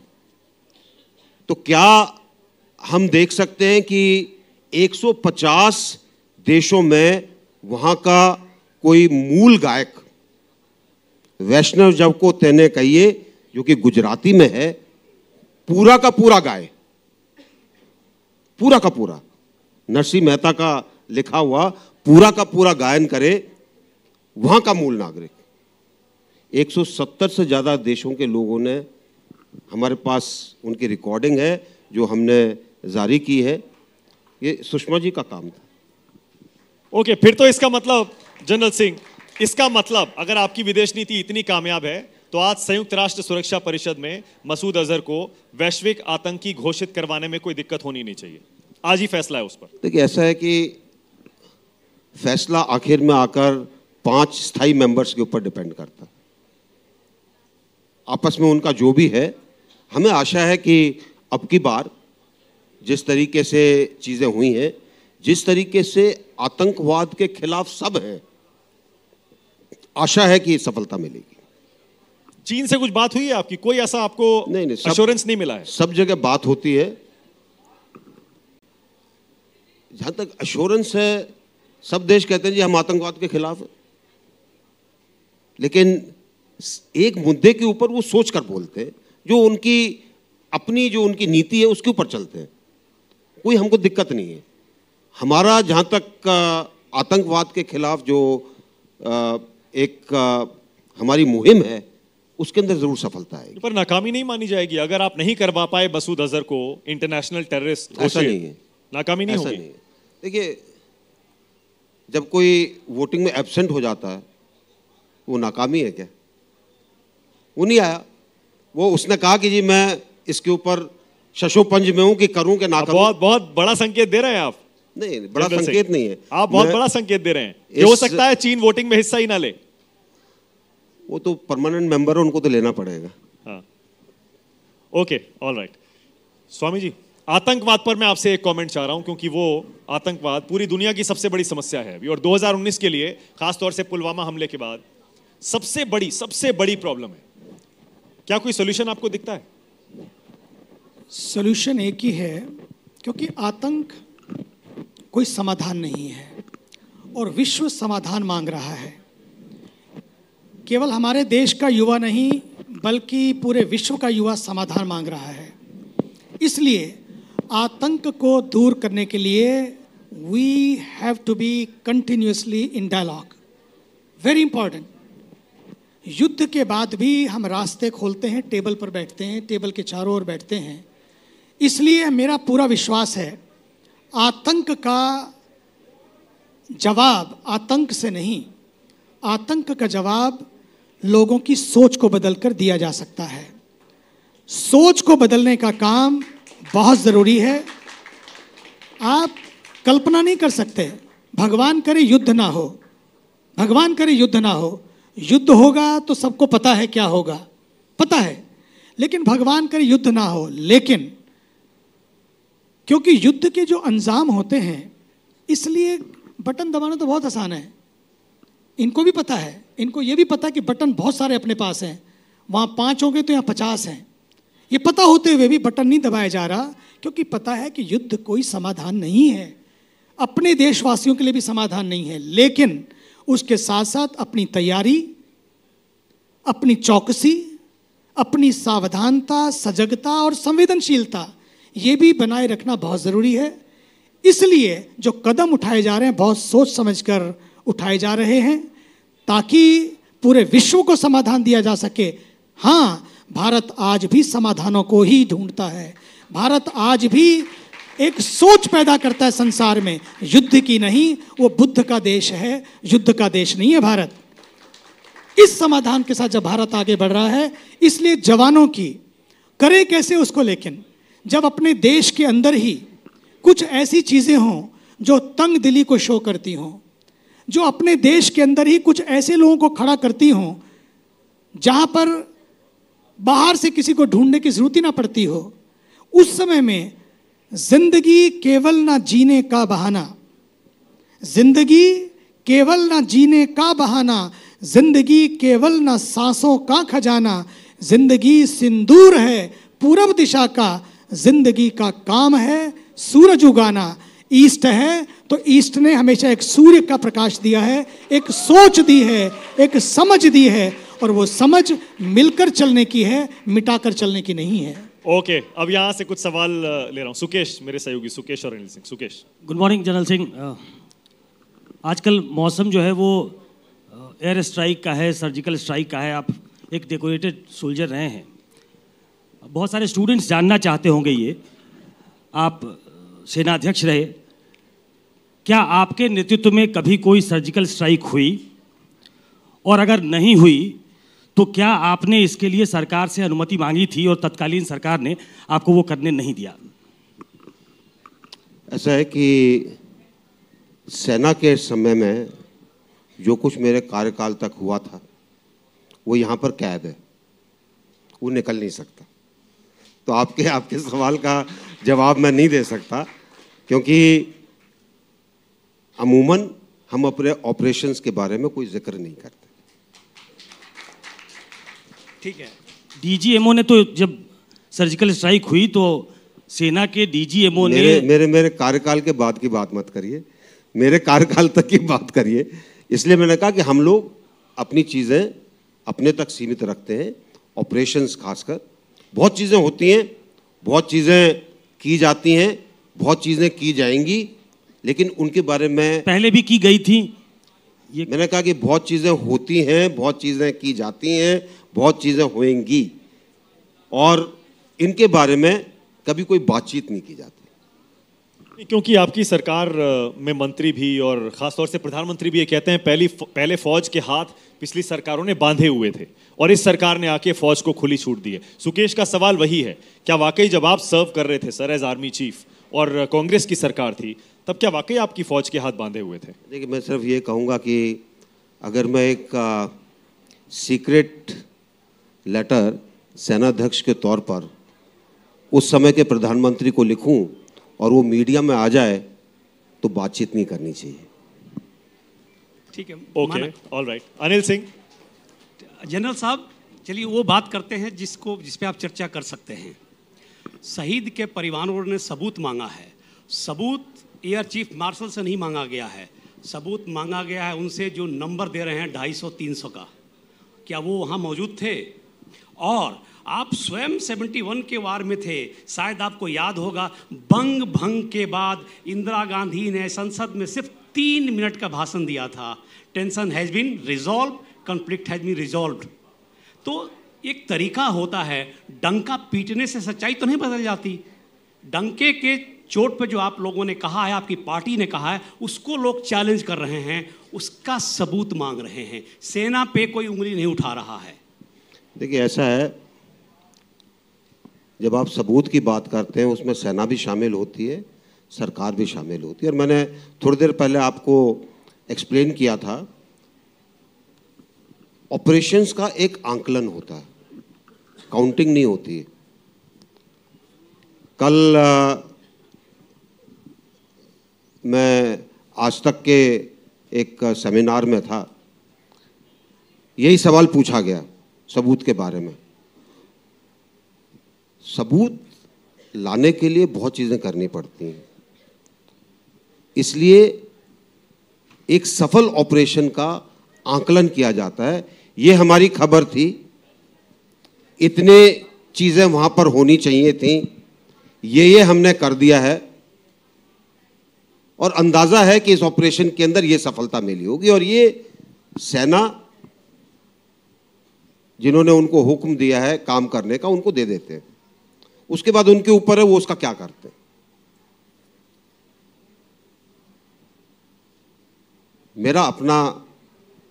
S5: तो क्या हम देख सकते हैं कि 150 देशों में वहां का कोई मूल गायक, वैष्णव जब को तेने कहिए, जो कि गुजराती में है, पूरा का पूरा गाए, पूरा का पूरा, नरसिंह मेहता का लिखा हुआ पूरा का पूरा गायन करे वहां का मूल नागरिक? 170 से ज्यादा देशों के लोगों ने, हमारे पास उनकी रिकॉर्डिंग है जो हमने जारी की है। ये सुषमा जी का काम था।
S1: ओके, फिर तो इसका मतलब जनरल सिंह, इसका मतलब अगर आपकी विदेश नीति इतनी कामयाब है तो आज संयुक्त राष्ट्र सुरक्षा परिषद में मसूद अजहर को वैश्विक आतंकी घोषित करवाने में कोई दिक्कत होनी नहीं चाहिए। आज ही फैसला है उस पर।
S5: देखिए, ऐसा है कि फैसला आखिर में आकर 5 स्थायी मेंबर्स के ऊपर डिपेंड करता है, आपस में उनका जो भी है। हमें आशा है कि अब की बार जिस तरीके से चीजें हुई हैं, जिस तरीके से आतंकवाद के खिलाफ सब हैं, आशा है कि सफलता मिलेगी।
S1: चीन से कुछ बात हुई है आपकी? कोई ऐसा आपको
S5: नहीं,
S1: एश्योरेंस नहीं मिला है?
S5: सब जगह बात होती है। जहां तक एश्योरेंस है, सब देश कहते हैं जी हम आतंकवाद के खिलाफ हैं, लेकिन एक मुद्दे के ऊपर वो सोचकर बोलते हैं, जो उनकी अपनी जो उनकी नीति है उसके ऊपर चलते हैं। कोई हमको दिक्कत नहीं है। हमारा जहां तक आतंकवाद के खिलाफ जो एक हमारी मुहिम है, उसके अंदर जरूर सफलता है।
S1: पर नाकामी नहीं मानी जाएगी अगर आप नहीं करवा पाए मसूद अजहर को इंटरनेशनल टेररिस्ट?
S5: ऐसा नहीं है,
S1: नाकामी नहीं होगी।
S5: देखिए, जब कोई वोटिंग में एब्सेंट हो जाता है, वो नाकामी है क्या? वो नहीं आया, वो उसने कहा कि जी मैं इसके ऊपर शशोपंज में हूं कि करूं कि ना करूं।
S1: बहुत बहुत बड़ा संकेत दे रहे हैं आप।
S5: नहीं, बड़ा संकेत नहीं है,
S1: आप बहुत बड़ा संकेत दे रहे हैं कि हो सकता है चीन वोटिंग में हिस्सा ही ना ले।
S5: वो तो परमानेंट मेंबर है, उनको तो लेना पड़ेगा।
S1: हाँ, okay, all right. Swami ji, आतंकवाद पर मैं आपसे एक कमेंट चाह रहा हूं, क्योंकि वो आतंकवाद पूरी दुनिया की सबसे बड़ी समस्या है अभी, और 2019 के लिए खासतौर से पुलवामा हमले के बाद सबसे बड़ी प्रॉब्लम है। क्या कोई सोल्यूशन आपको दिखता है?
S2: सॉल्यूशन एक ही है, क्योंकि आतंक कोई समाधान नहीं है और विश्व समाधान मांग रहा है। केवल हमारे देश का युवा नहीं, बल्कि पूरे विश्व का युवा समाधान मांग रहा है। इसलिए आतंक को दूर करने के लिए we have to be continuously in dialogue. Very important. युद्ध के बाद भी हम रास्ते खोलते हैं, टेबल पर बैठते हैं, टेबल के चारों ओर बैठते हैं। इसलिए मेरा पूरा विश्वास है आतंक का जवाब आतंक से नहीं, आतंक का जवाब लोगों की सोच को बदलकर दिया जा सकता है। सोच को बदलने का काम बहुत ज़रूरी है। आप कल्पना नहीं कर सकते, भगवान करे युद्ध ना हो, भगवान करे युद्ध ना हो। युद्ध होगा तो सबको पता है क्या होगा, पता है, लेकिन भगवान करे युद्ध ना हो। लेकिन क्योंकि युद्ध के जो अंजाम होते हैं, इसलिए बटन दबाना तो बहुत आसान है। इनको भी पता है, इनको ये भी पता है कि बटन बहुत सारे अपने पास हैं, वहाँ 5 होंगे तो यहाँ 50 हैं। ये पता होते हुए भी बटन नहीं दबाया जा रहा, क्योंकि पता है कि युद्ध कोई समाधान नहीं है, अपने देशवासियों के लिए भी समाधान नहीं है। लेकिन उसके साथ साथ अपनी तैयारी, अपनी चौकसी, अपनी सावधानता, सजगता और संवेदनशीलता, ये भी बनाए रखना बहुत ज़रूरी है। इसलिए जो कदम उठाए जा रहे हैं बहुत सोच समझकर उठाए जा रहे हैं, ताकि पूरे विश्व को समाधान दिया जा सके। हाँ, भारत आज भी समाधानों को ही ढूंढता है। भारत आज भी एक सोच पैदा करता है संसार में, युद्ध की नहीं। वो बुद्ध का देश है, युद्ध का देश नहीं है भारत। इस समाधान के साथ जब भारत आगे बढ़ रहा है, इसलिए जवानों की करे कैसे उसको, लेकिन जब अपने देश के अंदर ही कुछ ऐसी चीज़ें हों जो तंग दिली को शो करती हों, जो अपने देश के अंदर ही कुछ ऐसे लोगों को खड़ा करती हों जहाँ पर बाहर से किसी को ढूंढने की ज़रूरत ही ना पड़ती हो, उस समय में जिंदगी केवल ना जीने का बहाना, जिंदगी केवल ना जीने का बहाना, जिंदगी केवल ना सांसों का खजाना, जिंदगी सिंदूर है पूरब दिशा का, जिंदगी का काम है सूरज उगाना। ईस्ट है तो ईस्ट ने हमेशा एक सूर्य का प्रकाश दिया है, एक सोच दी है, एक समझ दी है, और वो समझ मिलकर चलने की है, मिटाकर चलने की नहीं है।
S1: ओके, अब यहाँ से कुछ सवाल ले रहा हूँ। सुकेश, मेरे सहयोगी सुकेश और Anil Singh. Sukesh.
S6: Good morning general Singh. आजकल मौसम जो है वो एयर स्ट्राइक का है, सर्जिकल स्ट्राइक का है। आप एक डेकोरेटेड सोल्जर रहे हैं, बहुत सारे स्टूडेंट्स जानना चाहते होंगे ये, आप सेनाध्यक्ष रहे, क्या आपके नेतृत्व में कभी कोई सर्जिकल स्ट्राइक हुई? और अगर नहीं हुई तो क्या आपने इसके लिए सरकार से अनुमति मांगी थी और तत्कालीन सरकार ने आपको वो करने नहीं दिया?
S5: ऐसा है कि सेना के समय में जो कुछ मेरे कार्यकाल तक हुआ था वो यहाँ पर कैद है, वो निकल नहीं सकता। तो आपके सवाल का जवाब मैं नहीं दे सकता, क्योंकि अमूमन हम अपने ऑपरेशंस के बारे में कोई जिक्र नहीं करते।
S6: ठीक है। डीजीएमओ ने तो जब सर्जिकल स्ट्राइक हुई तो सेना के डीजीएमओ ने
S5: मेरे कार्यकाल के बाद की बात मत करिए, मेरे कार्यकाल तक की बात करिए। इसलिए मैंने कहा कि हम लोग अपनी चीज़ें अपने तक सीमित रखते हैं। ऑपरेशंस खासकर बहुत चीज़ें होती हैं, बहुत चीज़ें की जाती हैं, बहुत चीज़ें की जाएंगी, लेकिन उनके बारे में
S6: पहले भी की गई थी।
S5: मैंने कहा कि बहुत चीज़ें होती हैं, बहुत चीज़ें की जाती हैं, बहुत चीज़ें होंगी, और इनके बारे में कभी कोई बातचीत नहीं की जाती।
S1: क्योंकि आपकी सरकार में मंत्री भी और ख़ासतौर से प्रधानमंत्री भी ये कहते हैं पहले फौज के हाथ पिछली सरकारों ने बांधे हुए थे और इस सरकार ने आके फौज को खुली छूट दी है। सुकेश का सवाल वही है, क्या वाकई जब आप सर्व कर रहे थे सर एज आर्मी चीफ और कांग्रेस की सरकार थी, तब क्या वाकई आपकी फौज के हाथ बांधे हुए थे?
S5: देखिए, मैं सिर्फ ये कहूँगा कि अगर मैं एक सीक्रेट लेटर सेनाध्यक्ष के तौर पर उस समय के प्रधानमंत्री को लिखूं और वो मीडिया में आ जाए तो बातचीत नहीं करनी चाहिए।
S7: ठीक है,
S1: okay, all right. Anil Singh.
S7: General साहब, चलिए वो बात करते हैं जिस पे आप चर्चा कर सकते हैं। शहीद के परिवारों ने सबूत मांगा है। सबूत एयर चीफ मार्शल से नहीं मांगा गया है, सबूत मांगा गया है उनसे जो नंबर दे रहे हैं 250-300 का। क्या वो वहाँ मौजूद थे? और आप स्वयं 71 के वार में थे, शायद आपको याद होगा, बंग भंग के बाद इंदिरा गांधी ने संसद में सिर्फ 3 मिनट का भाषण दिया था। Tension has been resolve, conflict has been resolved. तो एक तरीका होता है, डंका पीटने से सच्चाई तो नहीं बदल जाती। डंके के चोट पे जो आप लोगों ने कहा है, आपकी पार्टी ने कहा है, उसको लोग चैलेंज कर रहे हैं, उसका सबूत मांग रहे हैं। सेना पे कोई उंगली नहीं उठा रहा है।
S5: देखिए, ऐसा है, जब आप सबूत की बात करते हैं उसमें सेना भी शामिल होती है, सरकार भी शामिल होती है। और मैंने थोड़ी देर पहले आपको एक्सप्लेन किया था, ऑपरेशंस का एक आंकलन होता है, काउंटिंग नहीं होती है। कल मैं आज तक के एक सेमिनार में था, यही सवाल पूछा गया सबूत के बारे में। सबूत लाने के लिए बहुत चीज़ें करनी पड़ती हैं, इसलिए एक सफल ऑपरेशन का आंकलन किया जाता है। ये हमारी खबर थी, इतने चीज़ें वहाँ पर होनी चाहिए थी, ये हमने कर दिया है, और अंदाज़ा है कि इस ऑपरेशन के अंदर ये सफलता मिली होगी। और ये सेना जिन्होंने उनको हुक्म दिया है काम करने का, उनको दे देते हैं। उसके बाद उनके ऊपर है वो उसका क्या करते हैं। मेरा अपना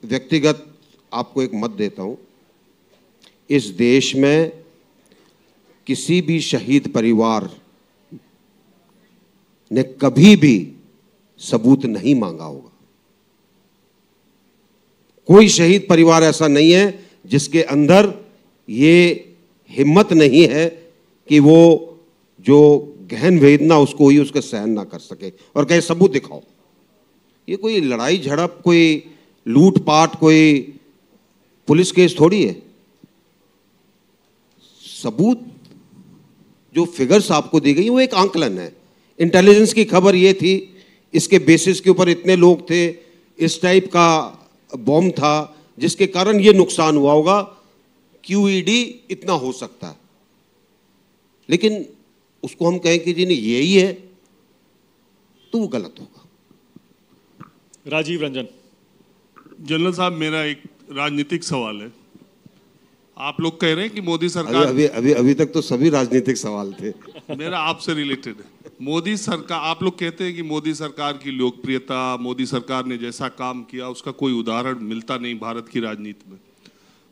S5: व्यक्तिगत आपको एक मत देता हूं, इस देश में किसी भी शहीद परिवार ने कभी भी सबूत नहीं मांगा होगा। कोई शहीद परिवार ऐसा नहीं है जिसके अंदर ये हिम्मत नहीं है कि वो जो गहन वेदना उसको हुई उसके सहन ना कर सके और कहे सबूत दिखाओ। ये कोई लड़ाई झड़प, कोई लूटपाट, कोई पुलिस केस थोड़ी है। सबूत जो फिगर्स आपको दी गई वो एक आंकलन है। इंटेलिजेंस की खबर ये थी, इसके बेसिस के ऊपर इतने लोग थे, इस टाइप का बॉम्ब था जिसके कारण ये नुकसान हुआ होगा, QED इतना हो सकता है। लेकिन उसको हम कहें कि जी नहीं यही है, तो वो गलत होगा।
S1: राजीव रंजन।
S8: जनरल साहब, मेरा एक राजनीतिक सवाल है। आप लोग कह रहे हैं कि मोदी सरकार
S5: अभी तक तो सभी राजनीतिक सवाल थे।
S8: मेरा आपसे रिलेटेड है। मोदी सरकार, आप लोग कहते हैं कि मोदी सरकार की लोकप्रियता, मोदी सरकार ने जैसा काम किया उसका कोई उदाहरण मिलता नहीं भारत की राजनीति में।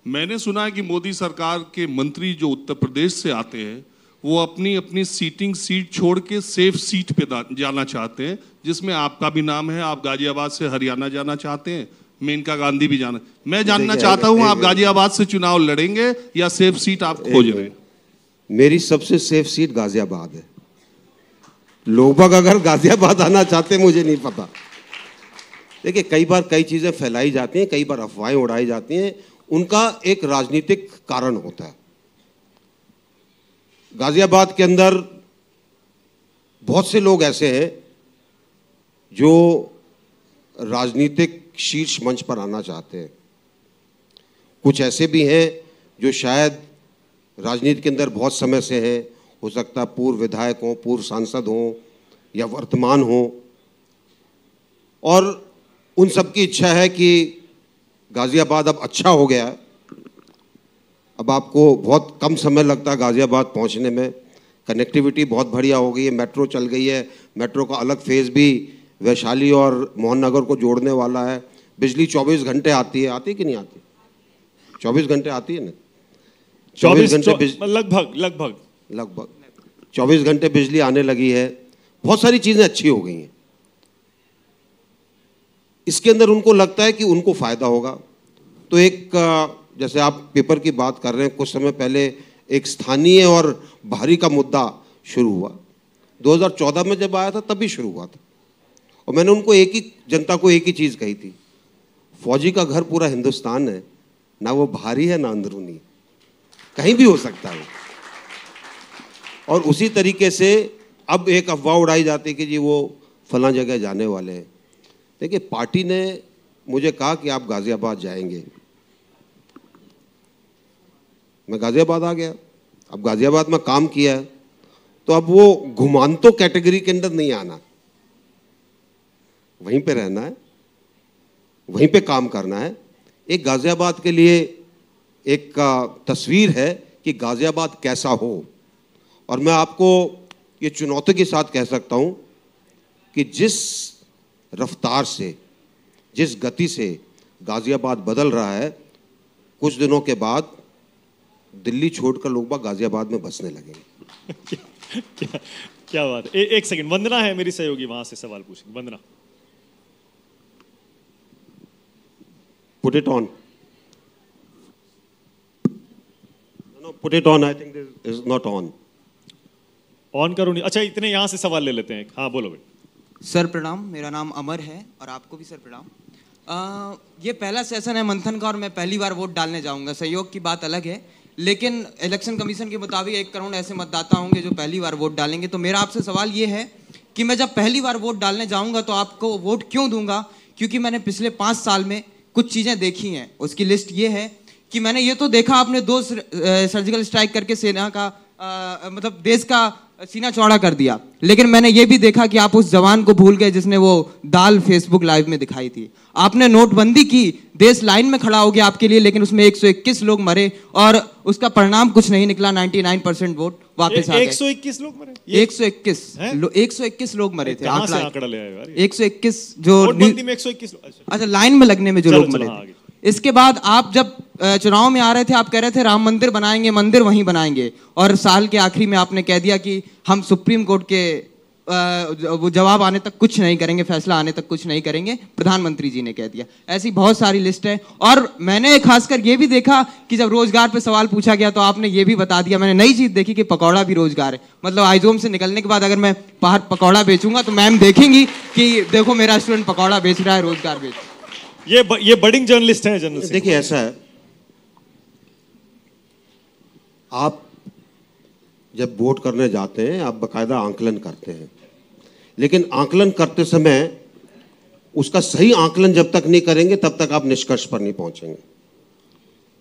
S8: मैंने सुना है कि मोदी सरकार के मंत्री जो उत्तर प्रदेश से आते हैं वो अपनी अपनी सीटिंग सीट छोड़ के सेफ सीट पे जाना चाहते हैं, जिसमें आपका भी नाम है। आप गाजियाबाद से हरियाणा जाना चाहते हैं, मेनका गांधी भी जाना। मैं जानना चाहता हूं आप गाजियाबाद से चुनाव लड़ेंगे या सेफ सीट आप खोज रहे हैं?
S5: मेरी सबसे सेफ सीट गाजियाबाद है। लोग अगर गाजियाबाद आना चाहते हैं मुझे नहीं पता। देखिए, कई बार कई चीजें फैलाई जाती हैं, कई बार अफवाहें उड़ाई जाती हैं, उनका एक राजनीतिक कारण होता है। गाजियाबाद के अंदर बहुत से लोग ऐसे हैं जो राजनीतिक शीर्ष मंच पर आना चाहते हैं। कुछ ऐसे भी हैं जो शायद राजनीति के अंदर बहुत समय से हैं, हो सकता है पूर्व विधायक हों, पूर्व सांसद हों या वर्तमान हों, और उन सब की इच्छा है कि गाजियाबाद अब अच्छा हो गया है, अब आपको बहुत कम समय लगता है गाजियाबाद पहुंचने में, कनेक्टिविटी बहुत बढ़िया हो गई है, मेट्रो चल गई है, मेट्रो का अलग फेज़ भी वैशाली और मोहन नगर को जोड़ने वाला है, बिजली 24 घंटे आती है कि नहीं आती? 24 घंटे आती है ना? 24 घंटे लगभग 24 घंटे बिजली आने लगी है। बहुत सारी चीज़ें अच्छी हो गई हैं। इसके अंदर उनको लगता है कि उनको फ़ायदा होगा। तो एक, जैसे आप पेपर की बात कर रहे हैं, कुछ समय पहले एक स्थानीय और बाहरी का मुद्दा शुरू हुआ। 2014 में जब आया था तभी शुरू हुआ था, और मैंने उनको जनता को एक ही चीज़ कही थी, फौजी का घर पूरा हिंदुस्तान है, ना वो बाहरी है ना अंदरूनी, कहीं भी हो सकता है। और उसी तरीके से अब एक अफवाह उड़ाई जाती है कि जी वो फलां जगह जाने वाले हैं। देखिए, पार्टी ने मुझे कहा कि आप गाजियाबाद जाएंगे, मैं गाजियाबाद आ गया। अब गाजियाबाद में काम किया है, तो अब वो घुमांतो कैटेगरी के अंदर नहीं आना, वहीं पे रहना है, वहीं पे काम करना है। एक गाजियाबाद के लिए एक तस्वीर है कि गाजियाबाद कैसा हो, और मैं आपको ये चुनौती के साथ कह सकता हूं कि जिस रफ्तार से, जिस गति से गाजियाबाद बदल रहा है, कुछ दिनों के बाद दिल्ली छोड़कर लोग बाग गाजियाबाद में बसने लगेंगे।
S1: क्या बात है। एक सेकंड, वंदना है मेरी सहयोगी, वहां से सवाल पूछेंगे। Vandana,
S5: put it on. No, put it on. I think this is not on.
S1: On करो नहीं। अच्छा, इतने यहाँ से सवाल ले लेते हैं। हाँ, बोलो बेटा।
S9: सर प्रणाम, मेरा नाम अमर है और आपको भी सर प्रणाम। ये पहला सेशन है मंथन का और मैं पहली बार वोट डालने जाऊंगा। सहयोग की बात अलग है, लेकिन इलेक्शन कमीशन के मुताबिक 1 करोड़ ऐसे मतदाता होंगे जो पहली बार वोट डालेंगे। तो मेरा आपसे सवाल ये है कि मैं जब पहली बार वोट डालने जाऊंगा तो आपको वोट क्यों दूंगा? क्योंकि मैंने पिछले 5 साल में कुछ चीज़ें देखी हैं। उसकी लिस्ट ये है कि मैंने ये तो देखा आपने 2 सर्जिकल स्ट्राइक करके सेना का मतलब देश का सीना चौड़ा कर दिया, लेकिन मैंने ये भी देखा कि आप उस जवान को भूल गए जिसने वो दाल फेसबुक लाइव में दिखाई थी। आपने नोटबंदी की, देश लाइन में खड़ा हो गया आपके लिए, लेकिन उसमें 121 लोग मरे और उसका परिणाम कुछ नहीं निकला। 99% वोट वापस आ गए।
S1: 121 लोग मरे?
S9: 121 लोग मरे थे।
S1: आंकड़ा ले आए यार?
S9: 121 जो
S1: नोटबंदी में 121 लोग।
S9: अच्छा, लाइन में लगने में जो लोग मरे थे। इसके बाद आप जब चुनाव में आ रहे थे, आप कह रहे थे राम मंदिर बनाएंगे, मंदिर वहीं बनाएंगे, और साल के आखिरी में आपने कह दिया कि हम सुप्रीम कोर्ट के वो जवाब आने तक कुछ नहीं करेंगे, फैसला आने तक कुछ नहीं करेंगे, प्रधानमंत्री जी ने कह दिया। ऐसी बहुत सारी लिस्ट है। और मैंने खासकर ये भी देखा कि जब रोजगार पे सवाल पूछा गया तो आपने ये भी बता दिया। मैंने नई चीज देखी कि पकौड़ा भी रोजगार है। मतलब आइजोम से निकलने के बाद अगर मैं बाहर पकौड़ा बेचूंगा तो मैम देखेंगी कि देखो मेरा स्टूडेंट पकौड़ा बेच रहा है, रोजगार बेच रहा है।
S1: ये बडिंग जर्नलिस्ट है। जनरल
S5: देखिए, ऐसा है, आप जब वोट करने जाते हैं आप बकायदा आंकलन करते हैं, लेकिन आंकलन करते समय उसका सही आंकलन जब तक नहीं करेंगे तब तक आप निष्कर्ष पर नहीं पहुंचेंगे।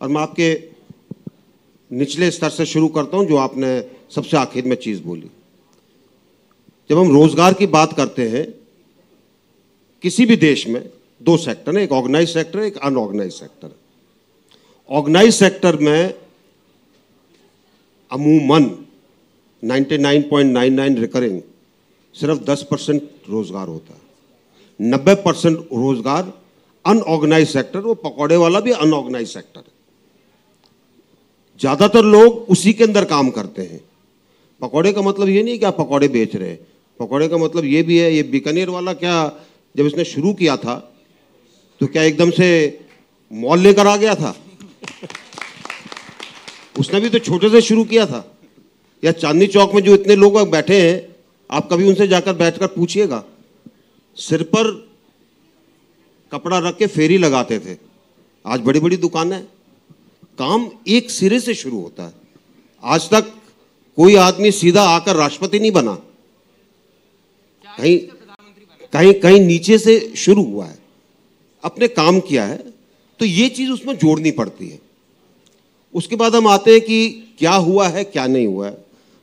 S5: और मैं आपके निचले स्तर से शुरू करता हूं, जो आपने सबसे आखिर में चीज बोली। जब हम रोजगार की बात करते हैं, किसी भी देश में 2 सेक्टर है, एक ऑर्गेनाइज सेक्टर, एक अनऑर्गेनाइज सेक्टर। ऑर्गेनाइज सेक्टर में अमूमन 99.99 रिकरिंग सिर्फ 10% रोजगार होता है। 90% रोजगार अनऑर्गेनाइज सेक्टर, वो पकौड़े वाला भी अनऑर्गेनाइज सेक्टर है। ज्यादातर लोग उसी के अंदर काम करते हैं। पकौड़े का मतलब ये नहीं कि आप पकौड़े बेच रहे हैं, पकौड़े का मतलब ये भी है, ये बीकानेर वाला क्या जब इसने शुरू किया था तो क्या एकदम से मॉल लेकर आ गया था? उसने भी तो छोटे से शुरू किया था। या चांदनी चौक में जो इतने लोग बैठे हैं, आप कभी उनसे जाकर बैठकर पूछिएगा, सिर पर कपड़ा रख के फेरी लगाते थे। आज बड़ी बड़ी दुकानें, काम एक सिरे से शुरू होता है। आज तक कोई आदमी सीधा आकर राष्ट्रपति नहीं बना, कहीं कहीं कहीं नीचे से शुरू हुआ है, अपने काम किया है। तो ये चीज उसमें जोड़नी पड़ती है। उसके बाद हम आते हैं कि क्या हुआ है क्या नहीं हुआ है।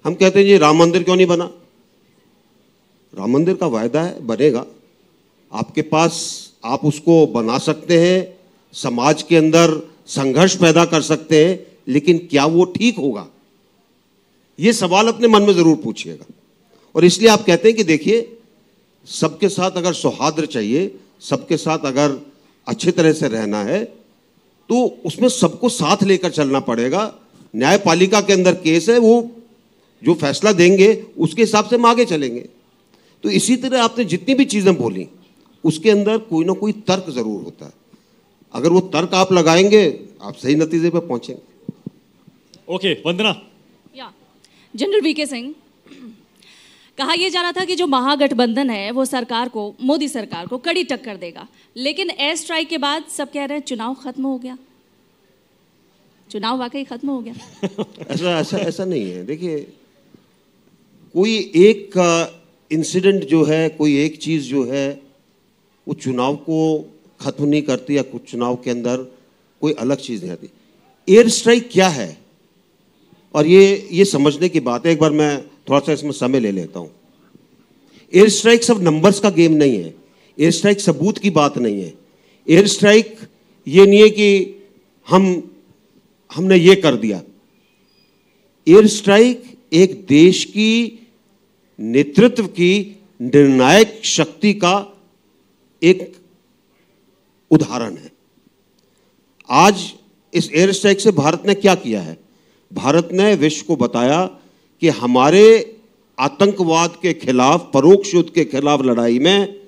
S5: हम कहते हैं जी राम मंदिर क्यों नहीं बना? राम मंदिर का वायदा है, बनेगा। आपके पास, आप उसको बना सकते हैं, समाज के अंदर संघर्ष पैदा कर सकते हैं, लेकिन क्या वो ठीक होगा? ये सवाल अपने मन में जरूर पूछिएगा। और इसलिए आप कहते हैं कि देखिए, सबके साथ अगर सौहार्द चाहिए, सबके साथ अगर अच्छे तरह से रहना है, तो उसमें सबको साथ लेकर चलना पड़ेगा। न्यायपालिका के अंदर केस है, वो जो फैसला देंगे उसके हिसाब से हम आगे चलेंगे। तो इसी तरह आपने जितनी भी चीजें बोली, उसके अंदर कोई ना कोई तर्क जरूर होता है। अगर वो तर्क आप लगाएंगे, आप सही नतीजे पर पहुंचेंगे।
S1: ओके, वंदना।
S10: या जनरल वीके सिंह, कहा यह जा रहा था कि जो महागठबंधन है वो सरकार को, मोदी सरकार को कड़ी टक्कर देगा, लेकिन एयर स्ट्राइक के बाद सब कह रहे हैं चुनाव खत्म हो गया। चुनाव वाकई खत्म हो गया?
S5: ऐसा नहीं है। देखिए, कोई एक इंसिडेंट जो है, कोई एक चीज जो है, वो चुनाव को खत्म नहीं करती, या कुछ चुनाव के अंदर कोई अलग चीज नहीं आती। एयर स्ट्राइक क्या है, और ये समझने की बात है। एक बार मैं थोड़ा सा इसमें समय ले लेता हूं। एयर स्ट्राइक सब नंबर्स का गेम नहीं है। एयर स्ट्राइक सबूत की बात नहीं है। एयर स्ट्राइक ये नहीं है कि हमने ये कर दिया। एयर स्ट्राइक एक देश की नेतृत्व की निर्णायक शक्ति का एक उदाहरण है। आज इस एयर स्ट्राइक से भारत ने क्या किया है? भारत ने विश्व को बताया कि हमारे आतंकवाद के खिलाफ, परोक्ष युद्ध के खिलाफ लड़ाई में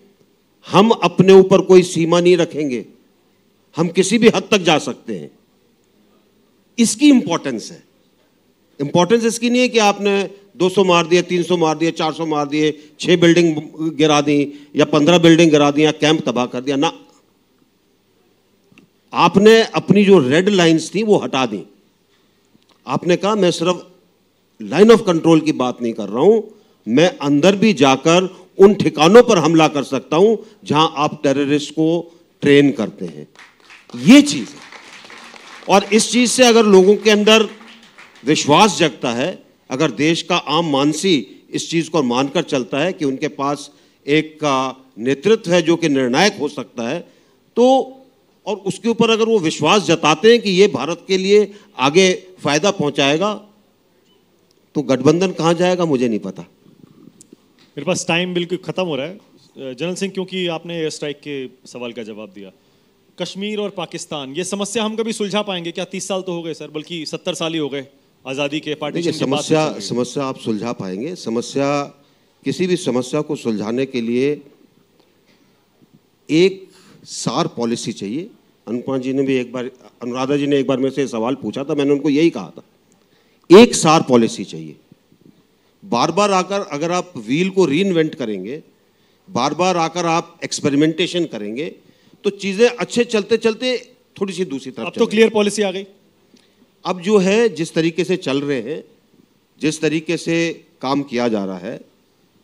S5: हम अपने ऊपर कोई सीमा नहीं रखेंगे, हम किसी भी हद तक जा सकते हैं। इसकी इंपॉर्टेंस है। इंपॉर्टेंस इसकी नहीं है कि आपने 200 मार दिए, 300 मार दिए, 400 मार दिए, 6 बिल्डिंग गिरा दी या 15 बिल्डिंग गिरा दी या कैंप तबाह कर दिया ना। आपने अपनी जो रेड लाइंस थी वो हटा दी। आपने कहा मैं सिर्फ लाइन ऑफ कंट्रोल की बात नहीं कर रहा हूं, मैं अंदर भी जाकर उन ठिकानों पर हमला कर सकता हूं जहां आप टेररिस्ट को ट्रेन करते हैं। ये चीज है। और इस चीज से अगर लोगों के अंदर विश्वास जगता है, अगर देश का आम मानसी इस चीज को मानकर चलता है कि उनके पास एक नेतृत्व है जो कि निर्णायक हो सकता है, तो और उसके ऊपर अगर वो विश्वास जताते हैं कि ये भारत के लिए आगे फायदा पहुंचाएगा, तो गठबंधन कहां जाएगा मुझे नहीं पता।
S1: मेरे पास टाइम बिल्कुल खत्म हो रहा है। जनरल सिंह, क्योंकि आपने एयर स्ट्राइक के सवाल का जवाब दिया, कश्मीर और पाकिस्तान, ये समस्या हम कभी सुलझा पाएंगे क्या? 30 साल तो हो गए सर, बल्कि 70 साल ही हो गए आज़ादी के, पार्टीशन के बाद।
S5: समस्या आप सुलझा पाएंगे। समस्या, किसी भी समस्या को सुलझाने के लिए एक सार पॉलिसी चाहिए। अनुराधा जी ने एक बार मेरे से सवाल पूछा था, मैंने उनको यही कहा था, एक सार पॉलिसी चाहिए। बार बार आकर अगर आप व्हील को रीइन्वेंट करेंगे, बार बार आकर आप एक्सपेरिमेंटेशन करेंगे, तो चीजें अच्छे चलते चलते थोड़ी सी दूसरी तरफ।
S1: अब तो क्लियर पॉलिसी आ गई।
S5: अब जो है, जिस तरीके से चल रहे हैं, जिस तरीके से काम किया जा रहा है,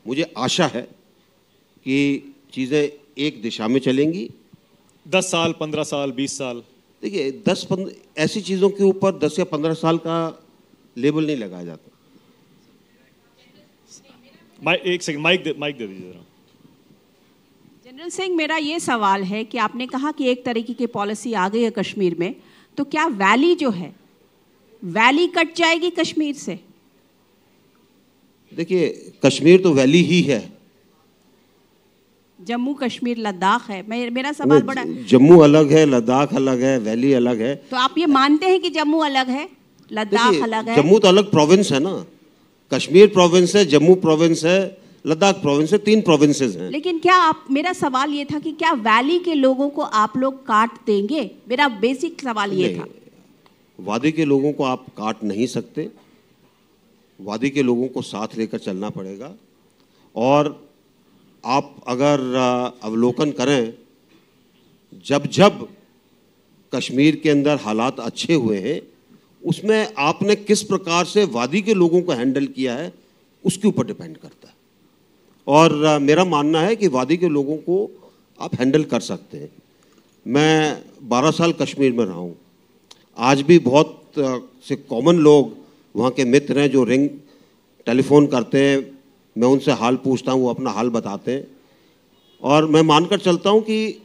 S5: मुझे आशा है कि चीजें एक दिशा में चलेंगी।
S1: 10 साल, 15 साल, 20 साल,
S5: देखिए 10-15 ऐसी चीजों के ऊपर 10 या 15 साल का लेबल नहीं लगाया जाता।
S1: एक सेकंड, माइक दे दीजिए जरा।
S11: जनरल सिंह, मेरा ये सवाल है कि आपने कहा कि एक तरीके की पॉलिसी आ गई है कश्मीर में, तो क्या वैली जो है, वैली कट जाएगी कश्मीर से?
S5: देखिए, कश्मीर तो वैली ही है।
S11: जम्मू कश्मीर लद्दाख है। मेरा सवाल बड़ा,
S5: जम्मू अलग है, लद्दाख अलग है, वैली अलग है।
S11: तो आप ये मानते हैं कि जम्मू अलग है? लद्दाख अलग है।
S5: जम्मू तो अलग प्रोविंस है ना, कश्मीर प्रोविंस है, जम्मू प्रोविंस है, लद्दाख प्रोविंस है, 3 प्रोविंसेस हैं।
S11: लेकिन क्या आप, मेरा सवाल ये था कि क्या वैली के लोगों को आप लोग काट देंगे? मेरा बेसिक सवाल ये था।
S5: वादी के लोगों को आप काट नहीं सकते, वादी के लोगों को साथ लेकर चलना पड़ेगा। और आप अगर अवलोकन करें, जब जब कश्मीर के अंदर हालात अच्छे हुए हैं, उसमें आपने किस प्रकार से वादी के लोगों को हैंडल किया है उसके ऊपर डिपेंड करता है। और मेरा मानना है कि वादी के लोगों को आप हैंडल कर सकते हैं। मैं 12 साल कश्मीर में रहा हूँ, आज भी बहुत से कॉमन लोग वहाँ के मित्र हैं जो रिंग टेलीफोन करते हैं, मैं उनसे हाल पूछता हूँ, वो अपना हाल बताते हैं। और मैं मानकर चलता हूँ कि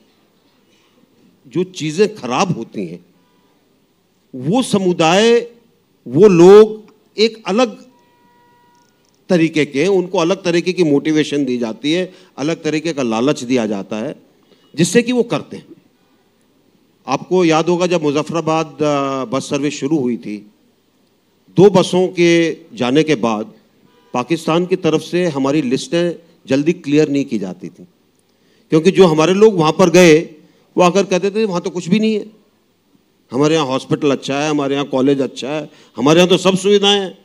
S5: जो चीज़ें खराब होती हैं वो समुदाय, वो लोग एक अलग तरीके के, उनको अलग तरीके की मोटिवेशन दी जाती है, अलग तरीके का लालच दिया जाता है, जिससे कि वो करते हैं। आपको याद होगा जब मुजफ्फराबाद बस सर्विस शुरू हुई थी, 2 बसों के जाने के बाद पाकिस्तान की तरफ से हमारी लिस्टें जल्दी क्लियर नहीं की जाती थी, क्योंकि जो हमारे लोग वहाँ पर गए वो आकर कहते थे वहाँ तो कुछ भी नहीं है, हमारे यहाँ हॉस्पिटल अच्छा है, हमारे यहाँ कॉलेज अच्छा है, हमारे यहाँ तो सब सुविधाएं हैं।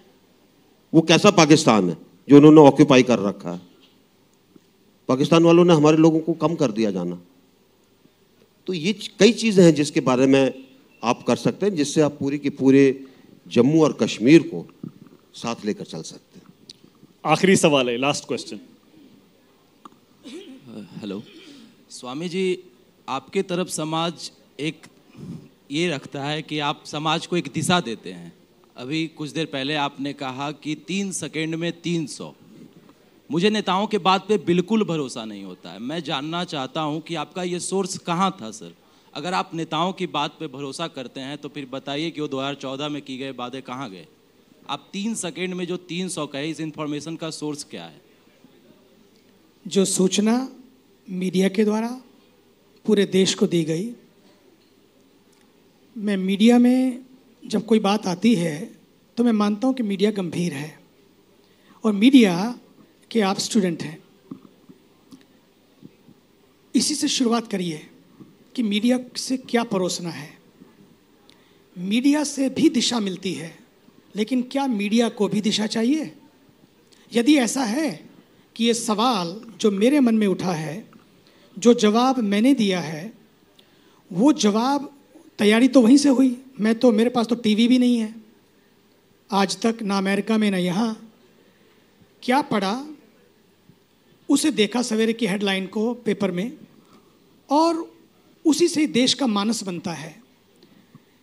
S5: वो कैसा पाकिस्तान है जो उन्होंने ऑक्यूपाई कर रखा है? पाकिस्तान वालों ने हमारे लोगों को कम कर दिया जाना। तो ये कई चीज़ें हैं जिसके बारे में आप कर सकते हैं, जिससे आप पूरी की पूरे जम्मू और कश्मीर को साथ लेकर चल सकते हैं।
S1: आखिरी सवाल है, last question.
S12: Hello Swami ji, आपके तरफ समाज एक ये रखता है कि आप समाज को एक दिशा देते हैं। अभी कुछ देर पहले आपने कहा कि 3 सेकंड में 300। मुझे नेताओं के बात पे बिल्कुल भरोसा नहीं होता है। मैं जानना चाहता हूं कि आपका ये सोर्स कहाँ था सर? अगर आप नेताओं की बात पे भरोसा करते हैं तो फिर बताइए कि वो 2014 में की गए वादे कहाँ गए? आप 3 सेकंड में जो 300 कहे, इस इंफॉर्मेशन का सोर्स क्या है?
S2: जो सूचना मीडिया के द्वारा पूरे देश को दी गई। मैं मीडिया में जब कोई बात आती है तो मैं मानता हूं कि मीडिया गंभीर है, और मीडिया के आप स्टूडेंट हैं। इसी से शुरुआत करिए कि मीडिया से क्या परोसना है। मीडिया से भी दिशा मिलती है, लेकिन क्या मीडिया को भी दिशा चाहिए? यदि ऐसा है कि ये सवाल जो मेरे मन में उठा है, जो जवाब मैंने दिया है, वो जवाब तैयारी तो वहीं से हुई। मैं तो, मेरे पास तो टीवी भी नहीं है आज तक, ना अमेरिका में ना यहाँ। क्या पढ़ा, उसे देखा सवेरे की हेडलाइन को पेपर में, और उसी से देश का मानस बनता है।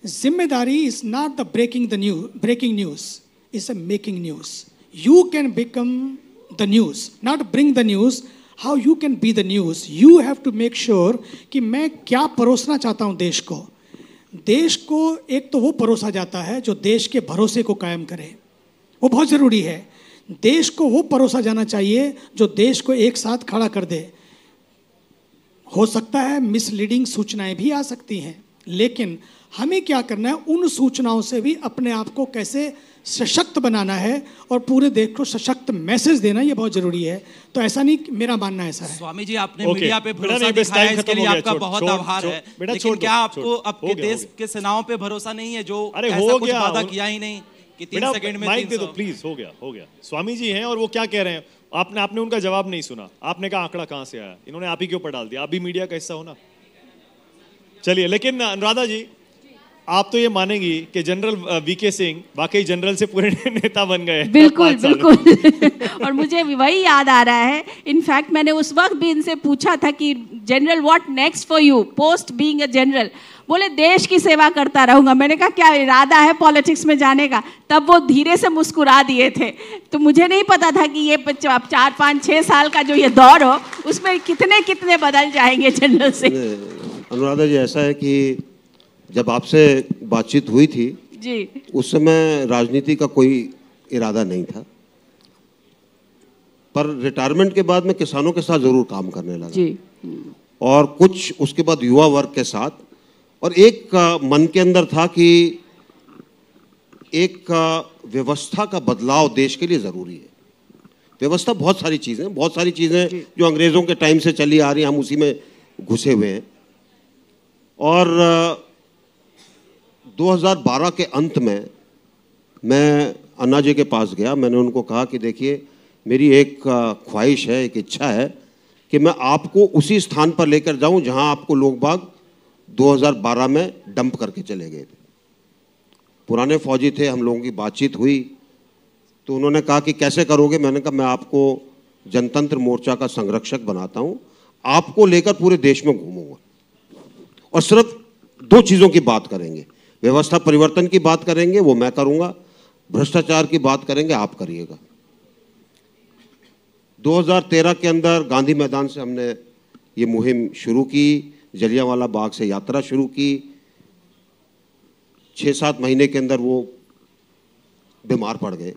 S2: जिम्मेदारी is not the breaking news, is a making news. You can become the news, not bring the news. How you can be the news? You have to make sure कि मैं क्या परोसना चाहता हूँ देश को। देश को एक तो वो परोसा जाता है जो देश के भरोसे को कायम करे, वो बहुत ज़रूरी है। देश को वो परोसा जाना चाहिए जो देश को एक साथ खड़ा कर दे। हो सकता है मिसलीडिंग सूचनाएं भी आ सकती हैं, लेकिन हमें क्या करना है, उन सूचनाओं से भी अपने आप को कैसे सशक्त बनाना है और पूरे देश को सशक्त मैसेज देना, ये बहुत जरूरी है। तो ऐसा नहीं, मेरा मानना ऐसा है।
S12: स्वामी जी, आपने मीडिया पे भरोसा दिखाया, इसके लिए आपका बहुत आभार है। लेकिन क्या आपको आपके देश के सेनाओं पे भरोसा नहीं है जो ऐसा कुछ वादा किया ही नहीं कि 3 सेकंड में 300?
S1: दे दो प्लीज, हो गया। स्वामी जी हैं और वो क्या कह रहे हैं, आपने उनका जवाब नहीं सुना। आपने कहा आंकड़ा कहां से आया, इन्होंने आप ही के ऊपर डाल दिया। आप भी मीडिया का हिस्सा हो ना। चलिए, लेकिन अनुराधा जी, आप तो ये मानेंगी कि जनरल वीके सिंह वाकई जनरल से पूरे नेता बन गए।
S11: बिल्कुल बिल्कुल। और मुझे वही याद आ रहा है, इनफैक्ट मैंने उस वक्त भी इनसे पूछा था कि general what next for you post being a general? बोले देश की सेवा करता रहूंगा। मैंने कहा क्या इरादा है पॉलिटिक्स में जाने का? तब वो धीरे से मुस्कुरा दिए थे। तो मुझे नहीं पता था कि ये 4, 5, 6 साल का जो ये दौर हो, उसमें कितने बदल जाएंगे जनरल से।
S5: अनुराधा जी, ऐसा है कि जब आपसे बातचीत हुई थी
S11: जी,
S5: उस समय राजनीति का कोई इरादा नहीं था, पर रिटायरमेंट के बाद मैं किसानों के साथ जरूर काम करने लगा
S11: जी।
S5: और कुछ उसके बाद युवा वर्ग के साथ, और एक मन के अंदर था कि एक व्यवस्था का बदलाव देश के लिए ज़रूरी है। व्यवस्था बहुत सारी चीज़ें जो अंग्रेज़ों के टाइम से चली आ रही हैं, हम उसी में घुसे हुए हैं। और 2012 के अंत में मैं अन्ना जी के पास गया। मैंने उनको कहा कि देखिए, मेरी एक ख्वाहिश है, एक इच्छा है कि मैं आपको उसी स्थान पर लेकर जाऊं जहां आपको लोग बाग 2012 में डंप करके चले गए थे। पुराने फौजी थे, हम लोगों की बातचीत हुई तो उन्होंने कहा कि कैसे करोगे? मैंने कहा मैं आपको जनतंत्र मोर्चा का संरक्षक बनाता हूं, आपको लेकर पूरे देश में घूमूंगा और सिर्फ दो चीज़ों की बात करेंगे, व्यवस्था परिवर्तन की बात करेंगे, वो मैं करूंगा, भ्रष्टाचार की बात करेंगे, आप करिएगा। 2013 के अंदर गांधी मैदान से हमने ये मुहिम शुरू की, जलियांवाला बाग से यात्रा शुरू की। 6-7 महीने के अंदर वो बीमार पड़ गए।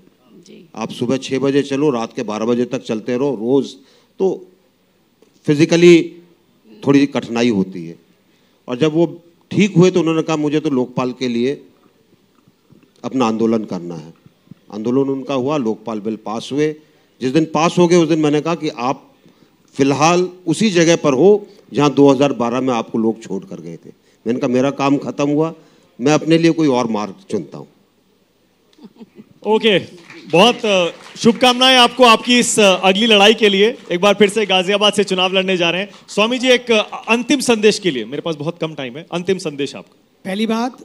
S5: आप सुबह 6 बजे चलो, रात के 12 बजे तक चलते रहो रोज़, तो फिजिकली थोड़ी कठिनाई होती है। और जब वो ठीक हुए तो उन्होंने कहा मुझे तो लोकपाल के लिए अपना आंदोलन करना है। आंदोलन उनका हुआ, लोकपाल बिल पास हुए। जिस दिन पास हो गए उस दिन मैंने कहा कि आप फिलहाल उसी जगह पर हो जहां 2012 में आपको लोग छोड़ कर गए थे। मैंने कहा मेरा काम खत्म हुआ, मैं अपने लिए कोई और मार्ग चुनता हूं।
S1: ओके, बहुत शुभकामनाएं आपको आपकी इस अगली लड़ाई के लिए। एक बार फिर से गाजियाबाद से चुनाव लड़ने जा रहे हैं। स्वामी जी, एक अंतिम संदेश के लिए, मेरे पास बहुत कम टाइम है, अंतिम संदेश आपका।
S2: पहली बात,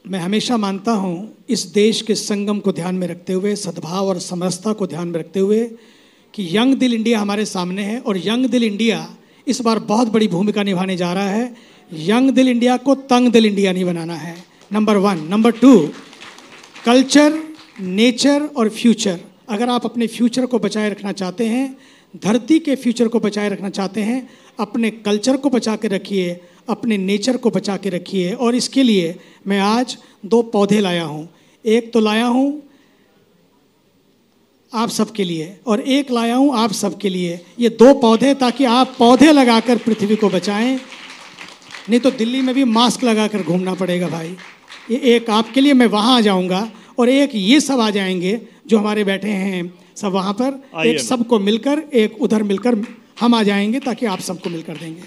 S2: मैं हमेशा मानता हूं इस देश के संगम को ध्यान में रखते हुए, सद्भाव और समरसता को ध्यान में रखते हुए कि यंग दिल इंडिया हमारे सामने है और यंग दिल इंडिया इस बार बहुत बड़ी भूमिका निभाने जा रहा है। यंग दिल इंडिया को तंग दिल इंडिया नहीं बनाना है, नंबर 1। नंबर 2, कल्चर, नेचर और फ्यूचर। अगर आप अपने फ्यूचर को बचाए रखना चाहते हैं, धरती के फ्यूचर को बचाए रखना चाहते हैं, अपने कल्चर को बचा के रखिए, अपने नेचर को बचा के रखिए। और इसके लिए मैं आज 2 पौधे लाया हूँ। एक तो लाया हूँ आप सबके लिए और एक लाया हूँ आप सबके लिए। ये 2 पौधे, ताकि आप पौधे लगाकर पृथ्वी को बचाएं, नहीं तो दिल्ली में भी मास्क लगाकर घूमना पड़ेगा भाई। ये एक आपके लिए, मैं वहाँ आ जाऊँगा, और एक ये सब आ जाएंगे जो हमारे बैठे हैं सब वहाँ पर, एक सबको मिलकर, एक उधर मिलकर हम आ जाएंगे, ताकि आप सबको मिलकर देंगे।